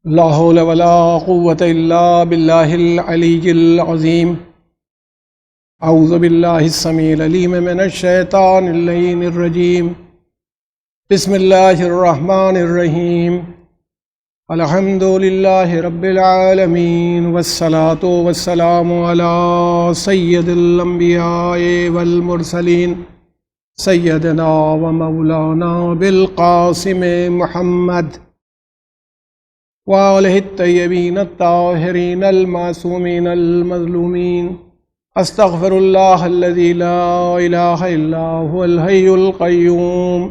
لا حول ولا قوة إلا بالله العلي العظيم. أعوذ بالله السميع العليم من الشيطان اللعين الرجيم. بسم الله الرحمن الرحيم. الحمد لله رب العالمين والصلاة والسلام على سيد الأنبياء والمرسلين سيدنا ومولانا بالقاسم محمد وآلہ الطیبین الطاہرین المعصومین المظلومین. استغفر اللہ الذی لا الہ الا هو الحی القیوم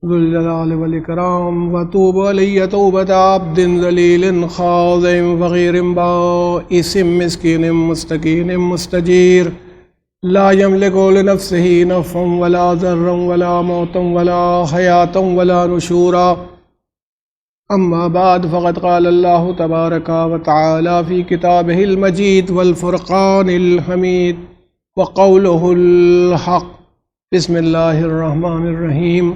ذو الجلال والاکرام وتوب علی توبۃ عبد ذلیل خاضع فقیر بائس مسکین مستکین مستجیر لا یملک لنفسہ نفعا ولا ضرا ولا موتا ولا حیاتا ولا نشورا. اما بعد فقد قال اللہ تبارک وتعالی فی کتابہ المجید والفرقان الحمید وقولہ الحق. بسم اللہ الرحمن الرحیم.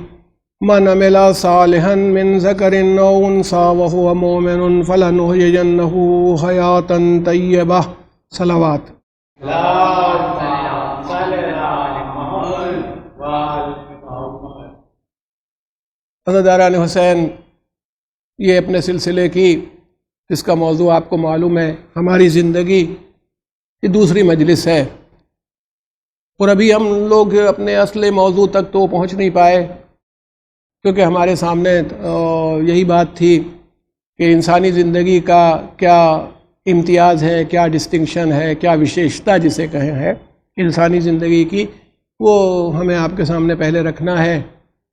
من عمل صالحا من ذکر او انثی وهو مؤمن فلنحیینہ حیاۃ طیبہ. صلوات. عزیزان حسین، یہ اپنے سلسلے کی جس کا موضوع آپ کو معلوم ہے ہماری زندگی کی دوسری مجلس ہے، اور ابھی ہم لوگ اپنے اصل موضوع تک تو پہنچ نہیں پائے، کیونکہ ہمارے سامنے یہی بات تھی کہ انسانی زندگی کا کیا امتیاز ہے، کیا ڈسٹنکشن ہے، کیا وشیشتا جسے کہیں ہے انسانی زندگی کی، وہ ہمیں آپ کے سامنے پہلے رکھنا ہے.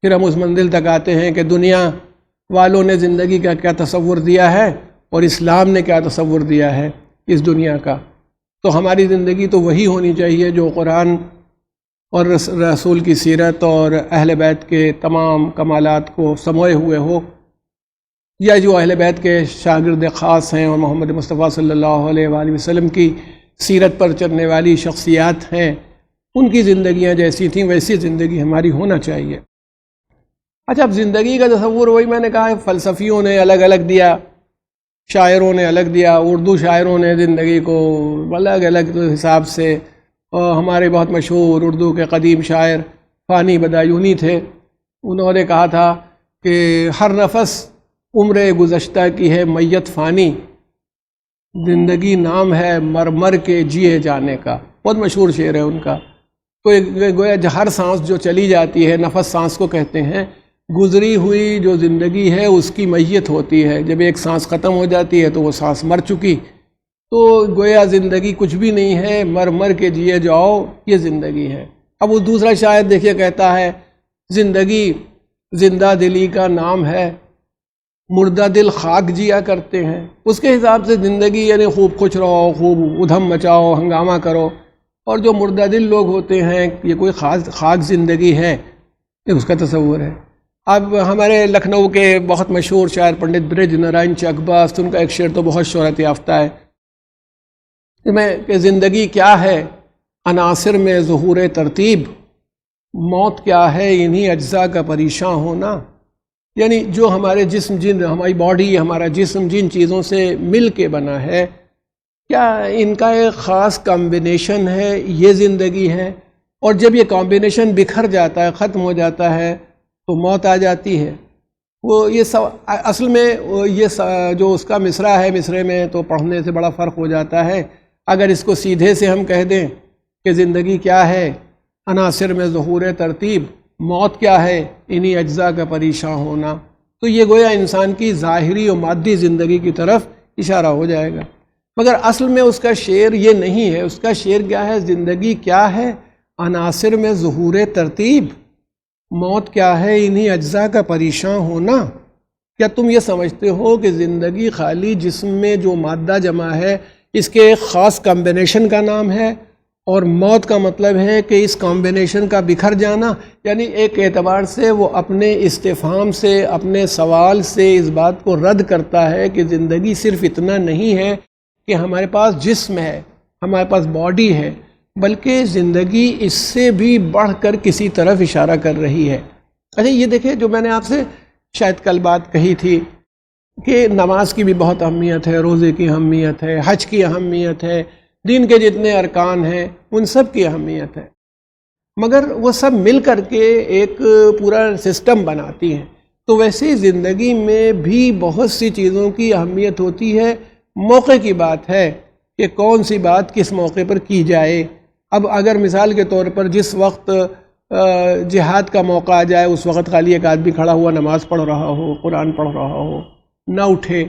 پھر ہم اس منزل تک آتے ہیں کہ دنیا والوں نے زندگی کا کیا تصور دیا ہے اور اسلام نے کیا تصور دیا ہے اس دنیا کا. تو ہماری زندگی تو وہی ہونی چاہیے جو قرآن اور رسول کی سیرت اور اہل بیت کے تمام کمالات کو سموئے ہوئے ہو، یا جو اہل بیت کے شاگرد خاص ہیں اور محمد مصطفیٰ صلی اللہ علیہ وآلہ وسلم کی سیرت پر چلنے والی شخصیات ہیں، ان کی زندگیاں جیسی تھیں ویسی زندگی ہماری ہونا چاہیے. اچھا، اب زندگی کا تصور وہی میں نے کہا ہے فلسفیوں نے الگ الگ دیا، شاعروں نے الگ دیا، اردو شاعروں نے زندگی کو الگ الگ حساب سے. اور ہمارے بہت مشہور اردو کے قدیم شاعر فانی بدایونی تھے، انہوں نے کہا تھا کہ ہر نفس عمر گزشتہ کی ہے میت فانی، زندگی نام ہے مر کے جیے جانے کا. بہت مشہور شعر ہے ان کا. تو گویا ہر سانس جو چلی جاتی ہے، نفس سانس کو کہتے ہیں، گزری ہوئی جو زندگی ہے اس کی میت ہوتی ہے. جب ایک سانس ختم ہو جاتی ہے تو وہ سانس مر چکی. تو گویا زندگی کچھ بھی نہیں ہے، مر کے جیے جاؤ، یہ زندگی ہے. اب وہ دوسرا شاعر دیکھیے کہتا ہے زندگی زندہ دلی کا نام ہے، مردہ دل خاک جیا کرتے ہیں. اس کے حساب سے زندگی یعنی خوب خوش رہو، خوب ادھم مچاؤ، ہنگامہ کرو. اور جو مردہ دل لوگ ہوتے ہیں یہ کوئی خاک زندگی ہے، یہ اس کا تصور ہے. اب ہمارے لکھنؤ کے بہت مشہور شاعر پنڈت برج نارائن چکباست، ان کا ایک شعر تو بہت شہرت یافتہ ہے کہ زندگی کیا ہے عناصر میں ظہور ترتیب، موت کیا ہے انہی اجزاء کا پریشاں ہونا. یعنی جو ہمارے جسم ہماری باڈی، ہمارا جسم جن چیزوں سے مل کے بنا ہے، کیا ان کا ایک خاص کمبینیشن ہے، یہ زندگی ہے. اور جب یہ کمبینیشن بکھر جاتا ہے، ختم ہو جاتا ہے تو موت آ جاتی ہے. اصل میں یہ جو اس کا مصرع ہے، مصرے میں تو پڑھنے سے بڑا فرق ہو جاتا ہے. اگر اس کو سیدھے سے ہم کہہ دیں کہ زندگی کیا ہے عناصر میں ظہور ترتیب، موت کیا ہے انہی اجزاء کا پریشاں ہونا، تو یہ گویا انسان کی ظاہری و مادی زندگی کی طرف اشارہ ہو جائے گا. مگر اصل میں اس کا شعر یہ نہیں ہے. اس کا شعر کیا ہے؟ زندگی کیا ہے عناصر میں ظہور ترتیب، موت کیا ہے انہی اجزاء کا پریشاں ہونا. کیا تم یہ سمجھتے ہو کہ زندگی خالی جسم میں جو مادہ جمع ہے اس کے ایک خاص کمبینیشن کا نام ہے، اور موت کا مطلب ہے کہ اس کمبینیشن کا بکھر جانا؟ یعنی ایک اعتبار سے وہ اپنے استفہام سے، اپنے سوال سے اس بات کو رد کرتا ہے کہ زندگی صرف اتنا نہیں ہے کہ ہمارے پاس جسم ہے، ہمارے پاس باڈی ہے، بلکہ زندگی اس سے بھی بڑھ کر کسی طرف اشارہ کر رہی ہے. اچھا، یہ دیکھیں جو میں نے آپ سے شاید کل بات کہی تھی کہ نماز کی بھی بہت اہمیت ہے، روزے کی اہمیت ہے، حج کی اہمیت ہے، دین کے جتنے ارکان ہیں ان سب کی اہمیت ہے، مگر وہ سب مل کر کے ایک پورا سسٹم بناتی ہیں۔ تو ویسے ہی زندگی میں بھی بہت سی چیزوں کی اہمیت ہوتی ہے، موقع کی بات ہے کہ کون سی بات کس موقع پر کی جائے۔ اب اگر مثال کے طور پر جس وقت جہاد کا موقع آ جائے، اس وقت خالی ایک آدمی کھڑا ہوا نماز پڑھ رہا ہو، قرآن پڑھ رہا ہو، نہ اٹھے،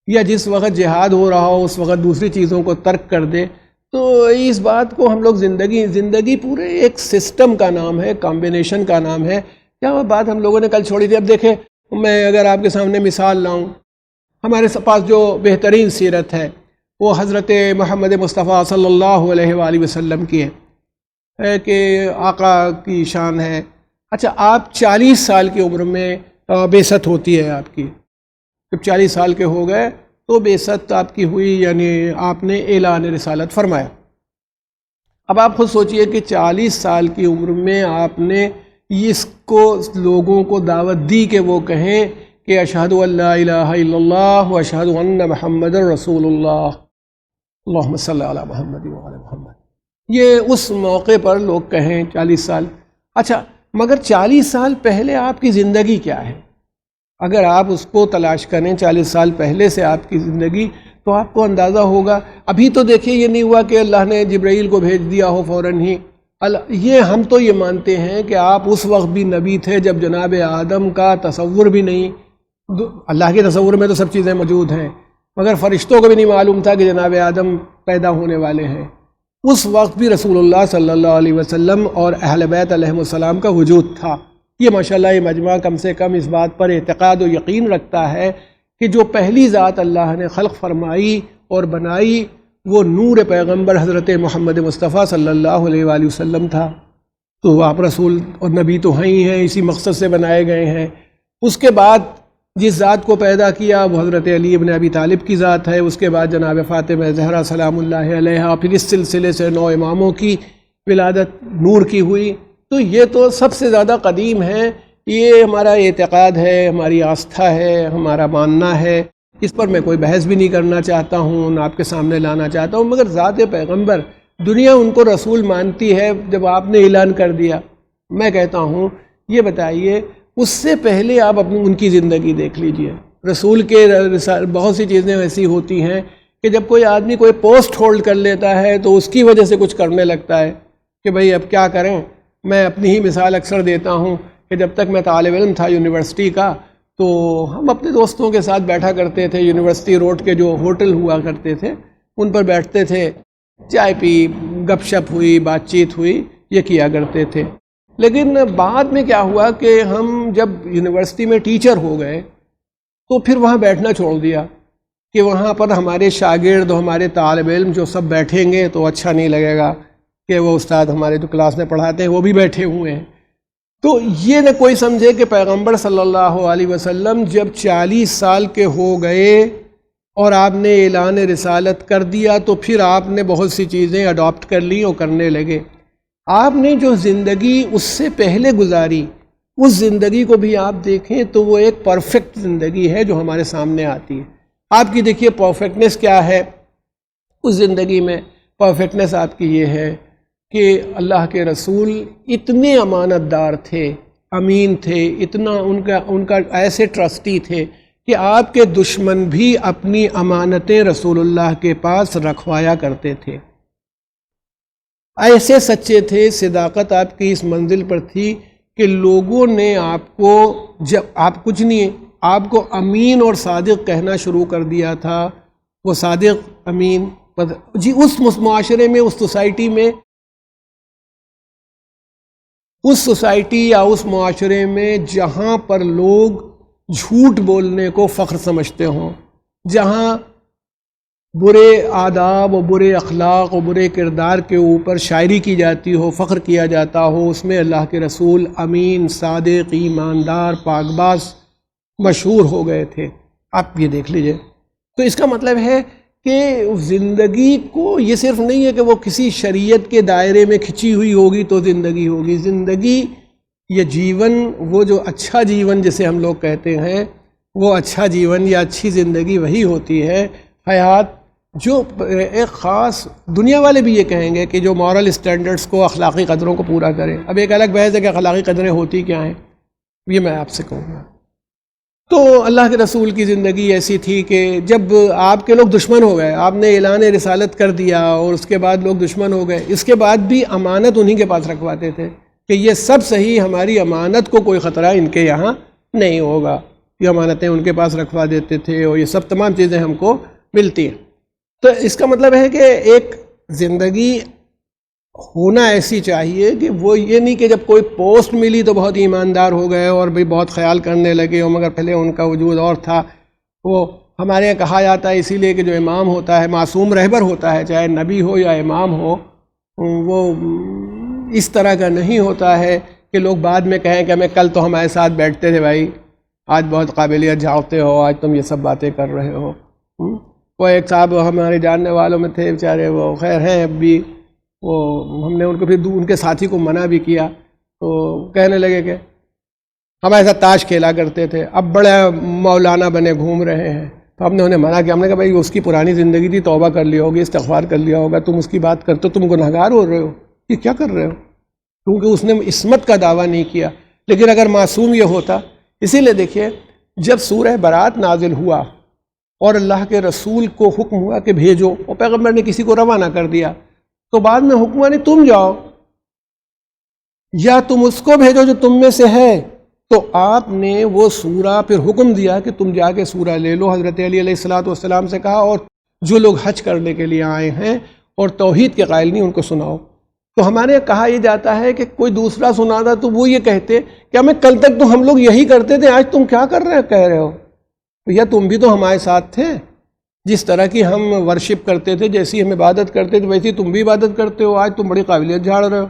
یا جس وقت جہاد ہو رہا ہو اس وقت دوسری چیزوں کو ترک کر دے، تو اس بات کو ہم لوگ زندگی پورے ایک سسٹم کا نام ہے، کمبینیشن کا نام ہے۔ کیا وہ بات ہم لوگوں نے کل چھوڑی تھی؟ اب دیکھیں، میں اگر آپ کے سامنے مثال لاؤں، ہمارے پاس جو بہترین سیرت ہے وہ حضرت محمد مصطفیٰ صلی اللہ علیہ وآلہ وسلم کی ہے کہ آقا کی شان ہے۔ اچھا، آپ 40 سال کی عمر میں بعثت ہوتی ہے آپ کی، جب 40 سال کے ہو گئے تو بعثت آپ کی ہوئی، یعنی آپ نے اعلان رسالت فرمایا۔ اب آپ خود سوچئے کہ 40 سال کی عمر میں آپ نے اس کو لوگوں کو دعوت دی کہ وہ کہیں کہ اشہد ان لا الہ الا اللہ و اشہد ان محمد رسول اللہ، اللہم صلی علی محمد وعلی محمد، یہ اس موقع پر لوگ کہیں 40 سال۔ اچھا، مگر 40 سال پہلے آپ کی زندگی کیا ہے؟ اگر آپ اس کو تلاش کریں 40 سال پہلے سے آپ کی زندگی، تو آپ کو اندازہ ہوگا۔ ابھی تو دیکھیے، یہ نہیں ہوا کہ اللہ نے جبرائیل کو بھیج دیا ہو فوراً ہی، یہ ہم تو یہ مانتے ہیں کہ آپ اس وقت بھی نبی تھے جب جناب آدم کا تصور بھی نہیں، اللہ کے تصور میں تو سب چیزیں موجود ہیں، مگر فرشتوں کو بھی نہیں معلوم تھا کہ جناب آدم پیدا ہونے والے ہیں۔ اس وقت بھی رسول اللہ صلی اللہ علیہ وسلم اور اہل بیت علیہ السلام کا وجود تھا۔ یہ ماشاءاللہ یہ مجمع کم سے کم اس بات پر اعتقاد و یقین رکھتا ہے کہ جو پہلی ذات اللہ نے خلق فرمائی اور بنائی وہ نور پیغمبر حضرت محمد مصطفیٰ صلی اللہ علیہ وآلہ وسلم تھا۔ تو آپ رسول اور نبی تو ہیں ہی ہیں، اسی مقصد سے بنائے گئے ہیں۔ اس کے بعد جس ذات کو پیدا کیا وہ حضرت علی ابن ابی طالب کی ذات ہے، اس کے بعد جناب فاطمہ زہرا سلام اللہ علیہا، پھر اس سلسلے سے 9 اماموں کی ولادت نور کی ہوئی۔ تو یہ تو سب سے زیادہ قدیم ہے، یہ ہمارا اعتقاد ہے، ہماری آستھا ہے، ہمارا ماننا ہے، اس پر میں کوئی بحث بھی نہیں کرنا چاہتا ہوں، نہ آپ کے سامنے لانا چاہتا ہوں۔ مگر ذات پیغمبر، دنیا ان کو رسول مانتی ہے جب آپ نے اعلان کر دیا۔ میں کہتا ہوں یہ بتائیے، اس سے پہلے آپ اپنی ان کی زندگی دیکھ لیجئے۔ رسول کے بہت سی چیزیں ایسی ہوتی ہیں کہ جب کوئی آدمی کوئی پوسٹ ہولڈ کر لیتا ہے تو اس کی وجہ سے کچھ کرنے لگتا ہے کہ بھئی اب کیا کریں۔ میں اپنی ہی مثال اکثر دیتا ہوں کہ جب تک میں طالب علم تھا یونیورسٹی کا، تو ہم اپنے دوستوں کے ساتھ بیٹھا کرتے تھے، یونیورسٹی روڈ کے جو ہوٹل ہوا کرتے تھے ان پر بیٹھتے تھے، چائے پی، گپ شپ ہوئی، بات چیت ہوئی، یہ کیا کرتے تھے۔ لیکن بعد میں کیا ہوا کہ ہم جب یونیورسٹی میں ٹیچر ہو گئے تو پھر وہاں بیٹھنا چھوڑ دیا کہ وہاں پر ہمارے شاگرد، ہمارے طالب علم جو سب بیٹھیں گے تو اچھا نہیں لگے گا کہ وہ استاد ہمارے جو کلاس میں پڑھاتے ہیں وہ بھی بیٹھے ہوئے ہیں۔ تو یہ نہ کوئی سمجھے کہ پیغمبر صلی اللہ علیہ وسلم جب 40 سال کے ہو گئے اور آپ نے اعلان رسالت کر دیا تو پھر آپ نے بہت سی چیزیں اڈاپٹ کر لی اور کرنے لگے۔ آپ نے جو زندگی اس سے پہلے گزاری، اس زندگی کو بھی آپ دیکھیں تو وہ ایک پرفیکٹ زندگی ہے جو ہمارے سامنے آتی ہے۔ آپ کی دیکھیے پرفیکٹنس کیا ہے اس زندگی میں؟ پرفیکٹنس آپ کی یہ ہے کہ اللہ کے رسول اتنے امانت دار تھے، امین تھے، اتنا ان کا ایسے ٹرسٹی تھے کہ آپ کے دشمن بھی اپنی امانتیں رسول اللہ کے پاس رکھوایا کرتے تھے۔ ایسے سچے تھے، صداقت آپ کی اس منزل پر تھی کہ لوگوں نے آپ کو، جب آپ کچھ نہیں، آپ کو امین اور صادق کہنا شروع کر دیا تھا۔ وہ صادق، امین، جی اس معاشرے میں، اس سوسائٹی یا اس معاشرے میں جہاں پر لوگ جھوٹ بولنے کو فخر سمجھتے ہوں، جہاں برے آداب و برے اخلاق و برے کردار کے اوپر شاعری کی جاتی ہو، فخر کیا جاتا ہو، اس میں اللہ کے رسول امین، صادق، ایماندار، پاک باز مشہور ہو گئے تھے۔ آپ یہ دیکھ لیجئے۔ تو اس کا مطلب ہے کہ زندگی کو یہ صرف نہیں ہے کہ وہ کسی شریعت کے دائرے میں کھچی ہوئی ہوگی تو زندگی ہوگی۔ زندگی، یہ جیون، وہ جو اچھا جیون جسے ہم لوگ کہتے ہیں، وہ اچھا جیون یا اچھی زندگی وہی ہوتی ہے، حیات جو ایک خاص، دنیا والے بھی یہ کہیں گے کہ جو مورل اسٹینڈرڈس کو، اخلاقی قدروں کو پورا کرے۔ اب ایک الگ بحث ہے کہ اخلاقی قدریں ہوتی کیا ہیں، یہ میں آپ سے کہوں گا۔ تو اللہ کے رسول کی زندگی ایسی تھی کہ جب آپ کے لوگ دشمن ہو گئے، آپ نے اعلان رسالت کر دیا اور اس کے بعد لوگ دشمن ہو گئے، اس کے بعد بھی امانت انہی کے پاس رکھواتے تھے کہ یہ سب صحیح، ہماری امانت کو کوئی خطرہ ان کے یہاں نہیں ہوگا، یہ امانتیں ان کے پاس رکھوا دیتے تھے اور یہ سب تمام چیزیں ہم کو ملتی ہیں۔ تو اس کا مطلب ہے کہ ایک زندگی ہونا ایسی چاہیے کہ وہ یہ نہیں کہ جب کوئی پوسٹ ملی تو بہت ایماندار ہو گئے اور بھی بہت خیال کرنے لگے، اور مگر پہلے ان کا وجود اور تھا۔ وہ ہمارے یہاں کہا جاتا ہے اسی لیے کہ جو امام ہوتا ہے، معصوم رہبر ہوتا ہے، چاہے نبی ہو یا امام ہو، وہ اس طرح کا نہیں ہوتا ہے کہ لوگ بعد میں کہیں کہ ہمیں کل تو ہمارے ساتھ بیٹھتے تھے بھائی، آج بہت قابلیت جھاڑتے ہو، آج تم یہ سب باتیں کر رہے ہو۔ وہ ایک صاحب ہمارے جاننے والوں میں تھے بیچارے، وہ خیر ہیں اب بھی، وہ ہم نے ان کو پھر ان کے ساتھی کو منع بھی کیا، تو کہنے لگے کہ ہمارے ساتھ تاش کھیلا کرتے تھے، اب بڑے مولانا بنے گھوم رہے ہیں۔ تو ہم نے انہیں منع کیا، ہم نے کہا بھائی اس کی پرانی زندگی تھی، توبہ کر لی ہوگی، استغفار کر لیا ہوگا، تم اس کی بات کرتے ہو، تم گنہگار ہو رہے ہو، یہ کیا کر رہے ہو؟ کیونکہ اس نے عصمت کا دعویٰ نہیں کیا۔ لیکن اگر معصوم یہ ہوتا، اسی لیے دیکھیے جب سورہ برات نازل ہوا اور اللہ کے رسول کو حکم ہوا کہ بھیجو، اور پیغمبر نے کسی کو روانہ کر دیا، تو بعد میں حکم ہوا نہیں تم جاؤ یا تم اس کو بھیجو جو تم میں سے ہے، تو آپ نے وہ سورہ پھر حکم دیا کہ تم جا کے سورہ لے لو۔ حضرت علی علیہ السلام سے کہا اور جو لوگ حج کرنے کے لیے آئے ہیں اور توحید کے قائل نہیں ان کو سناؤ۔ تو ہمارے یہاں کہا یہ جاتا ہے کہ کوئی دوسرا سناتا تو وہ یہ کہتے کہ ہمیں کل تک تو ہم لوگ یہی کرتے تھے، آج تم کیا کہہ رہے ہو؟ یا تم بھی تو ہمارے ساتھ تھے، جس طرح کی ہم ورشپ کرتے تھے، جیسی ہم عبادت کرتے تھے ویسی تم بھی عبادت کرتے ہو، آج تم بڑی قابلیت جھاڑ رہے ہو۔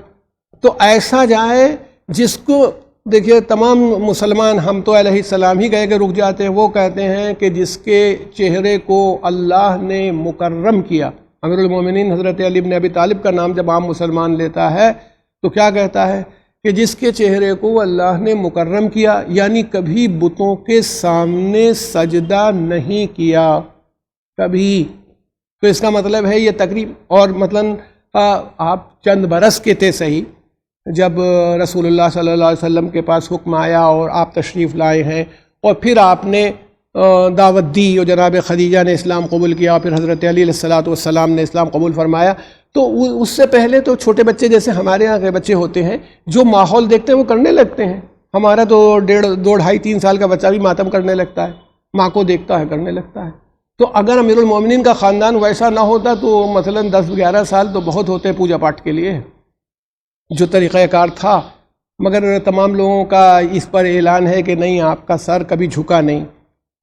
تو ایسا جائے جس کو دیکھیے تمام مسلمان، ہم تو علیہ السلام ہی کہہ کے رک جاتے ہیں، وہ کہتے ہیں کہ جس کے چہرے کو اللہ نے مکرم کیا۔ امیر المومنین حضرت علی بن ابی طالب کا نام جب عام مسلمان لیتا ہے تو کیا کہتا ہے کہ جس کے چہرے کو اللہ نے مکرم کیا، یعنی کبھی بتوں کے سامنے سجدہ نہیں کیا کبھی۔ تو اس کا مطلب ہے یہ تقریب، اور مثلاً آپ چند برس کے تھے صحیح جب رسول اللہ صلی اللہ علیہ وسلم کے پاس حکم آیا اور آپ تشریف لائے ہیں، اور پھر آپ نے دعوت دی اور جناب خدیجہ نے اسلام قبول کیا، اور پھر حضرت علی علیہ السلام نے اسلام قبول فرمایا۔ تو اس سے پہلے تو چھوٹے بچے جیسے ہمارے یہاں کے بچے ہوتے ہیں، جو ماحول دیکھتے ہیں وہ کرنے لگتے ہیں۔ ہمارا تو 2.5-3 سال کا بچہ بھی ماتم کرنے لگتا ہے، ماں کو دیکھتا ہے کرنے لگتا ہے۔ تو اگر امیر المومنین کا خاندان ویسا نہ ہوتا تو مثلاً 10-11 سال تو بہت ہوتے پوجا پاٹ کے لیے جو طریقہ کار تھا، مگر تمام لوگوں کا اس پر اعلان ہے کہ نہیں، آپ کا سر کبھی جھکا نہیں،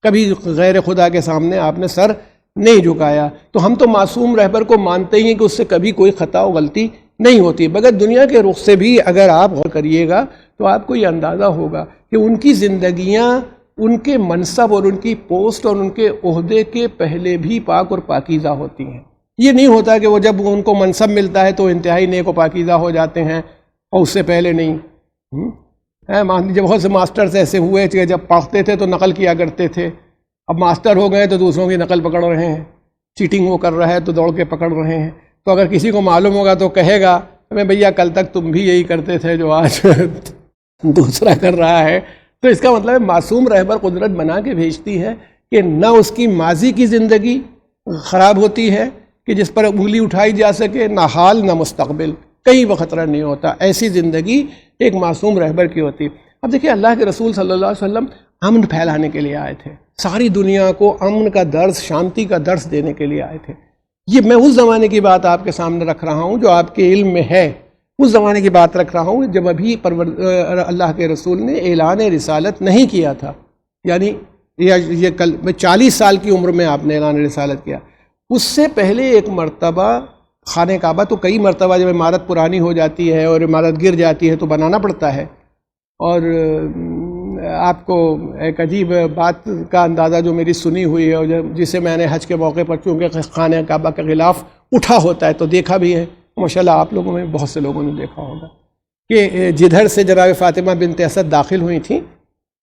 کبھی غیر خدا کے سامنے آپ نے سر نہیں جھکایا۔ تو ہم تو معصوم رہبر کو مانتے ہی ہیں کہ اس سے کبھی کوئی خطا و غلطی نہیں ہوتی، مگر دنیا کے رخ سے بھی اگر آپ غور کریے گا تو آپ کو یہ اندازہ ہوگا کہ ان کی زندگیاں ان کے منصب اور ان کی پوسٹ اور ان کے عہدے کے پہلے بھی پاک اور پاکیزہ ہوتی ہیں۔ یہ نہیں ہوتا کہ وہ جب ان کو منصب ملتا ہے تو انتہائی نیک و پاکیزہ ہو جاتے ہیں اور اس سے پہلے نہیں۔ مان لیجیے بہت سے ماسٹرز ایسے ہوئے کہ جب پڑھتے تھے تو نقل کیا کرتے تھے، اب ماسٹر ہو گئے تو دوسروں کی نقل پکڑ رہے ہیں، چیٹنگ وہ کر رہا ہے تو دوڑ کے پکڑ رہے ہیں۔ تو اگر کسی کو معلوم ہوگا تو کہے گا ہمیں بھیا کل تک تم بھی یہی کرتے تھے جو آج دوسرا کر رہا ہے۔ تو اس کا مطلب ہے معصوم رہبر قدرت بنا کے بھیجتی ہے کہ نہ اس کی ماضی کی زندگی خراب ہوتی ہے کہ جس پر انگلی اٹھائی جا سکے، نہ حال نہ مستقبل، کہیں وہ خطرہ نہیں ہوتا۔ ایسی زندگی ایک معصوم رہبر کی ہوتی۔ اب دیکھیے اللہ کے رسول صلی اللہ علیہ وسلم امن پھیلانے کے لیے آئے تھے، ساری دنیا کو امن کا درس، شانتی کا درس دینے کے لیے آئے تھے۔ یہ میں اس زمانے کی بات آپ کے سامنے رکھ رہا ہوں جو آپ کے علم میں ہے، اس زمانے کی بات رکھ رہا ہوں جب ابھی اللہ کے رسول نے اعلان رسالت نہیں کیا تھا، یعنی یہ کل 40 سال کی عمر میں آپ نے اعلان رسالت کیا۔ اس سے پہلے ایک مرتبہ خانہ کعبہ تو کئی مرتبہ جب عمارت پرانی ہو جاتی ہے اور عمارت گر جاتی ہے تو بنانا پڑتا ہے، اور آپ کو ایک عجیب بات کا اندازہ جو میری سنی ہوئی ہے اور جسے میں نے حج کے موقع پر چونکہ خانہ کعبہ کے خلاف اٹھا ہوتا ہے تو دیکھا بھی ہے، ماشاءاللہ آپ لوگوں میں بہت سے لوگوں نے دیکھا ہوگا کہ جدھر سے جناب فاطمہ بنت اسد داخل ہوئی تھیں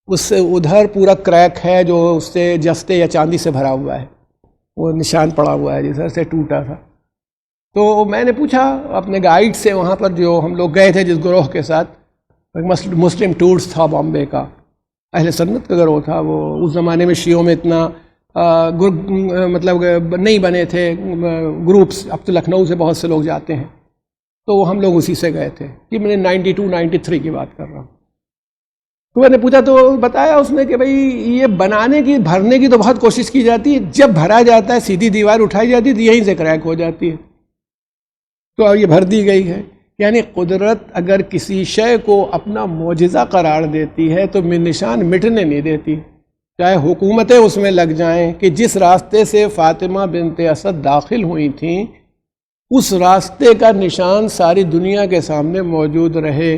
اس سے ادھر پورا کریک ہے جو اس سے جستے یا چاندی سے بھرا ہوا ہے، وہ نشان پڑا ہوا ہے جس سے ٹوٹا تھا۔ تو میں نے پوچھا اپنے گائیڈ سے وہاں پر جو ہم لوگ گئے تھے جس گروہ کے ساتھ، مسلم ٹورز تھا بامبے کا، اہل سنت کا گروہ تھا وہ، اس زمانے میں شیعوں میں اتنا مطلب نہیں بنے تھے گروپس، اب تو لکھنؤ سے بہت سے لوگ جاتے ہیں، تو ہم لوگ اسی سے گئے تھے، کہ میں نے 92 93 کی بات کر رہا ہوں۔ تو میں نے پوچھا تو بتایا اس نے کہ بھئی یہ بنانے کی بھرنے کی تو بہت کوشش کی جاتی ہے، جب بھرا جاتا ہے سیدھی دیوار اٹھائی جاتی ہے تو یہیں سے کریک ہو جاتی ہے، تو اب یہ بھر دی گئی ہے۔ یعنی قدرت اگر کسی شے کو اپنا معجزہ قرار دیتی ہے تو نشان مٹنے نہیں دیتی، چاہے حکومتیں اس میں لگ جائیں کہ جس راستے سے فاطمہ بنت اسد داخل ہوئی تھیں اس راستے کا نشان ساری دنیا کے سامنے موجود رہے۔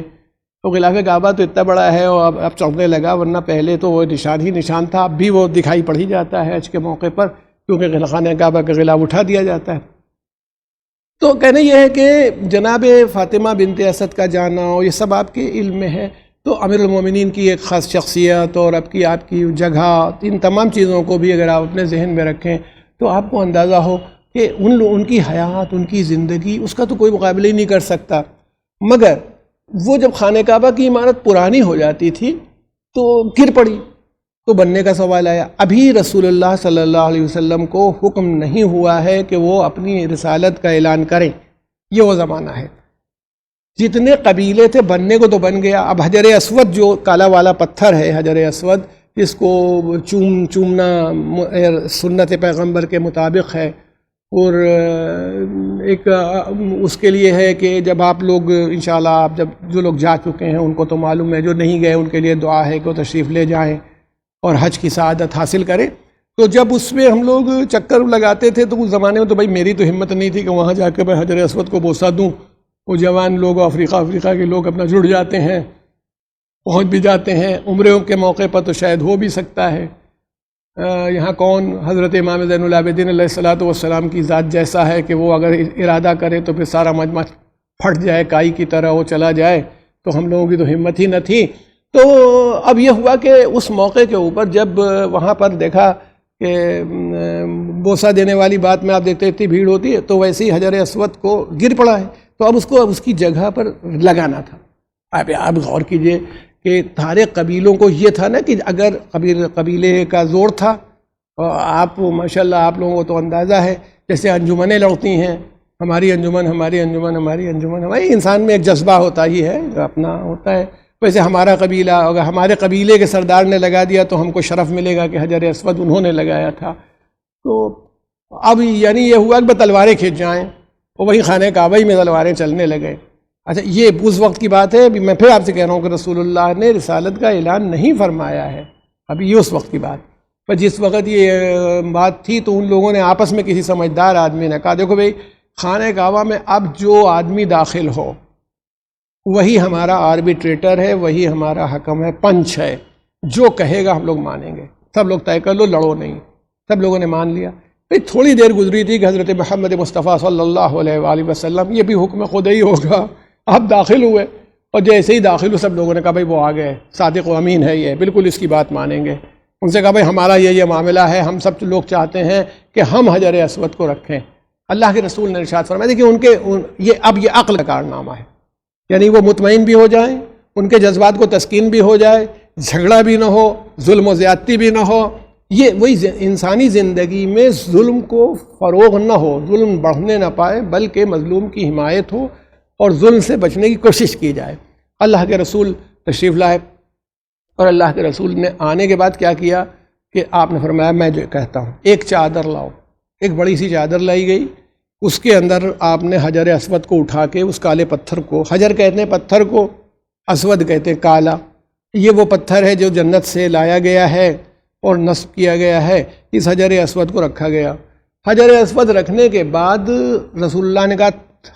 تو غلاف کعبہ تو اتنا بڑا ہے اور اب چلنے لگا، ورنہ پہلے تو وہ نشان ہی نشان تھا، اب بھی وہ دکھائی پڑ ہی جاتا ہے حج کے موقع پر، کیونکہ خانہ کعبہ کا غلاف اٹھا دیا جاتا ہے۔ تو کہنا یہ ہے کہ جناب فاطمہ بنت اسد کا جانا یہ سب آپ کے علم میں ہے، تو امیر المومنین کی ایک خاص شخصیت اور آپ کی جگہ، ان تمام چیزوں کو بھی اگر آپ اپنے ذہن میں رکھیں تو آپ کو اندازہ ہو کہ ان کی حیات، ان کی زندگی، اس کا تو کوئی مقابلہ ہی نہیں کر سکتا۔ مگر وہ جب خانہ کعبہ کی عمارت پرانی ہو جاتی تھی تو گر پڑی، تو بننے کا سوال آیا۔ ابھی رسول اللہ صلی اللہ علیہ وسلم کو حکم نہیں ہوا ہے کہ وہ اپنی رسالت کا اعلان کریں، یہ وہ زمانہ ہے۔ جتنے قبیلے تھے بننے کو تو بن گیا، اب حجر اسود جو کالا والا پتھر ہے، حجر اسود جس کو چومنا سنت پیغمبر کے مطابق ہے، اور ایک اس کے لیے ہے کہ جب آپ لوگ انشاءاللہ، آپ جب جو لوگ جا چکے ہیں ان کو تو معلوم ہے، جو نہیں گئے ان کے لیے دعا ہے کہ وہ تشریف لے جائیں اور حج کی سعادت حاصل کریں۔ تو جب اس میں ہم لوگ چکر لگاتے تھے تو اس زمانے میں تو بھائی میری تو ہمت نہیں تھی کہ وہاں جا کے میں حجر اسود کو بوسہ دوں، وہ جوان لوگ افریقہ کے لوگ اپنا جڑ جاتے ہیں، پہنچ بھی جاتے ہیں، عمروں کے موقع پر تو شاید ہو بھی سکتا ہے۔ یہاں کون حضرت امام زین العابدین علیہ الصلوۃ والسلام کی ذات جیسا ہے کہ وہ اگر ارادہ کرے تو پھر سارا مجمع پھٹ جائے، کائی کی طرح وہ چلا جائے، تو ہم لوگوں کی تو ہمت ہی نہ تھی۔ تو اب یہ ہوا کہ اس موقع کے اوپر جب وہاں پر دیکھا کہ بوسہ دینے والی بات میں آپ دیکھتے اتنی بھیڑ ہوتی ہے، تو ویسے ہی حجر اسود کو گر پڑا ہے، تو اب اس کو اس کی جگہ پر لگانا تھا۔ آپ غور کیجئے کہ سارے قبیلوں کو یہ تھا نا کہ اگر قبیلے کا زور تھا، اور آپ ماشاءاللہ آپ لوگوں کو تو اندازہ ہے جیسے انجمنیں لڑتی ہیں، ہماری انجمن، ہماری انجمن، ہماری انجمن، ہمارے انسان میں ایک جذبہ ہوتا ہی ہے، اپنا ہوتا ہے، ویسے ہمارا قبیلہ، اگر ہمارے قبیلے کے سردار نے لگا دیا تو ہم کو شرف ملے گا کہ حجر اسود انہوں نے لگایا تھا۔ تو اب یعنی یہ ہوا کہ تلواریں کھینچ جائیں، اور وہی خانہ کعبہ ہی میں تلواریں چلنے لگے۔ اچھا یہ اس وقت کی بات ہے، ابھی میں پھر آپ سے کہہ رہا ہوں کہ رسول اللہ نے رسالت کا اعلان نہیں فرمایا ہے، ابھی یہ اس وقت کی بات۔ پر جس وقت یہ بات تھی تو ان لوگوں نے آپس میں کسی سمجھدار آدمی نے کہا دیکھو بھئی خانہ کعبہ میں اب جو آدمی داخل ہو وہی ہمارا آربیٹریٹر ہے، وہی ہمارا حکم ہے، پنچ ہے، جو کہے گا ہم لوگ مانیں گے، سب لوگ طے کر لو، لڑو نہیں۔ سب لوگوں نے مان لیا۔ پھر تھوڑی دیر گزری تھی کہ حضرت محمد مصطفیٰ صلی اللہ علیہ وآلہ وسلم، یہ بھی حکم خدا ہی ہوگا، آپ داخل ہوئے، اور جیسے ہی داخل ہوئے سب لوگوں نے کہا بھائی وہ آ گئے، صادق و امین ہے یہ، بالکل اس کی بات مانیں گے۔ ان سے کہا بھائی ہمارا یہ معاملہ ہے، ہم سب لوگ چاہتے ہیں کہ ہم حجر اسود کو رکھیں۔ اللہ کے رسول نے ارشاد فرمایا دیکھیے اب یہ عقل کا کارنامہ ہے، یعنی وہ مطمئن بھی ہو جائیں، ان کے جذبات کو تسکین بھی ہو جائے، جھگڑا بھی نہ ہو، ظلم و زیادتی بھی نہ ہو، یہ وہی انسانی زندگی میں ظلم کو فروغ نہ ہو، ظلم بڑھنے نہ پائے، بلکہ مظلوم کی حمایت ہو اور ظلم سے بچنے کی کوشش کی جائے۔ اللہ کے رسول تشریف لائے، اور اللہ کے رسول نے آنے کے بعد کیا کیا کہ آپ نے فرمایا میں جو کہتا ہوں، ایک چادر لاؤ۔ ایک بڑی سی چادر لائی گئی، اس کے اندر آپ نے حجر اسود کو اٹھا کے اس کالے پتھر کو، حجر کہتے ہیں پتھر کو، اسود کہتے ہیں کالا، یہ وہ پتھر ہے جو جنت سے لایا گیا ہے اور نصب کیا گیا ہے، اس حجر اسود کو رکھا گیا۔ حجر اسود رکھنے کے بعد رسول اللہ نے کہا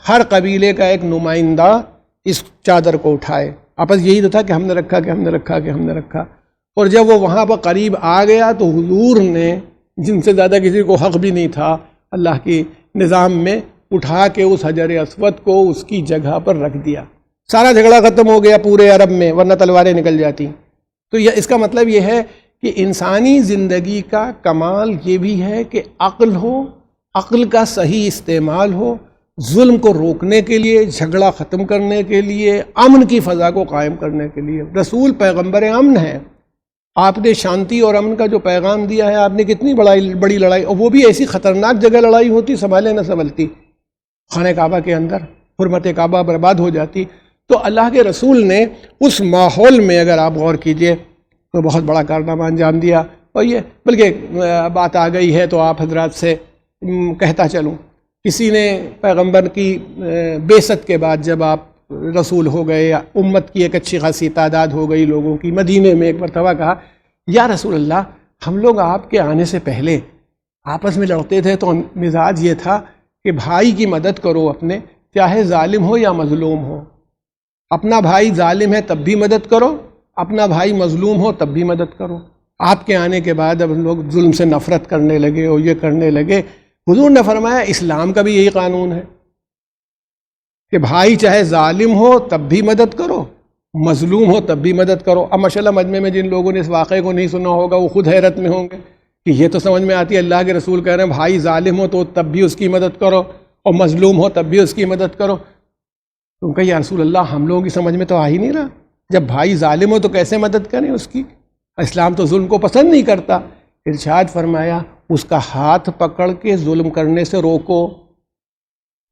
ہر قبیلے کا ایک نمائندہ اس چادر کو اٹھائے۔ آپس یہی تو تھا کہ ہم نے رکھا، کہ ہم نے رکھا، کہ ہم نے رکھا۔ اور جب وہ وہاں پر قریب آ گیا تو حضور نے، جن سے زیادہ کسی کو حق بھی نہیں تھا اللہ کی نظام میں، اٹھا کے اس حجر اسود کو اس کی جگہ پر رکھ دیا۔ سارا جھگڑا ختم ہو گیا پورے عرب میں، ورنہ تلواریں نکل جاتی۔ تو اس کا مطلب یہ ہے کہ انسانی زندگی کا کمال یہ بھی ہے کہ عقل ہو، عقل کا صحیح استعمال ہو، ظلم کو روکنے کے لیے، جھگڑا ختم کرنے کے لیے، امن کی فضا کو قائم کرنے کے لیے۔ رسول پیغمبر امن ہے، آپ نے شانتی اور امن کا جو پیغام دیا ہے، آپ نے کتنی بڑی لڑائی، اور وہ بھی ایسی خطرناک جگہ لڑائی ہوتی، سنبھالے نہ سنبھلتی، خانہ کعبہ کے اندر حرمت کعبہ برباد ہو جاتی۔ تو اللہ کے رسول نے اس ماحول میں، اگر آپ غور کیجئے، تو بہت بڑا کارنامہ انجام دیا۔ اور یہ بلکہ بات آ گئی ہے تو آپ حضرات سے کہتا چلوں، کسی نے پیغمبر کی بعثت کے بعد جب آپ رسول ہو گئے، امت کی ایک اچھی خاصی تعداد ہو گئی لوگوں کی، مدینے میں ایک مرتبہ کہا، یا رسول اللہ، ہم لوگ آپ کے آنے سے پہلے آپس میں لڑتے تھے تو مزاج یہ تھا کہ بھائی کی مدد کرو اپنے، چاہے ظالم ہو یا مظلوم ہو۔ اپنا بھائی ظالم ہے تب بھی مدد کرو، اپنا بھائی مظلوم ہو تب بھی مدد کرو۔ آپ کے آنے کے بعد اب لوگ ظلم سے نفرت کرنے لگے اور یہ کرنے لگے۔ حضور نے فرمایا اسلام کا بھی یہی قانون ہے کہ بھائی چاہے ظالم ہو تب بھی مدد کرو، مظلوم ہو تب بھی مدد کرو۔ اب ماشاءاللہ مجمع میں جن لوگوں نے اس واقعے کو نہیں سنا ہوگا وہ خود حیرت میں ہوں گے کہ یہ تو سمجھ میں آتی ہے، اللہ کے رسول کہہ رہے ہیں بھائی ظالم ہو تو تب بھی اس کی مدد کرو اور مظلوم ہو تب بھی اس کی مدد کرو۔ تم کہا یا رسول اللہ، ہم لوگوں کی سمجھ میں تو آ ہی نہیں رہا، جب بھائی ظالم ہو تو کیسے مدد کریں اس کی؟ اسلام تو ظلم کو پسند نہیں کرتا۔ ارشاد فرمایا اس کا ہاتھ پکڑ کے ظلم کرنے سے روکو،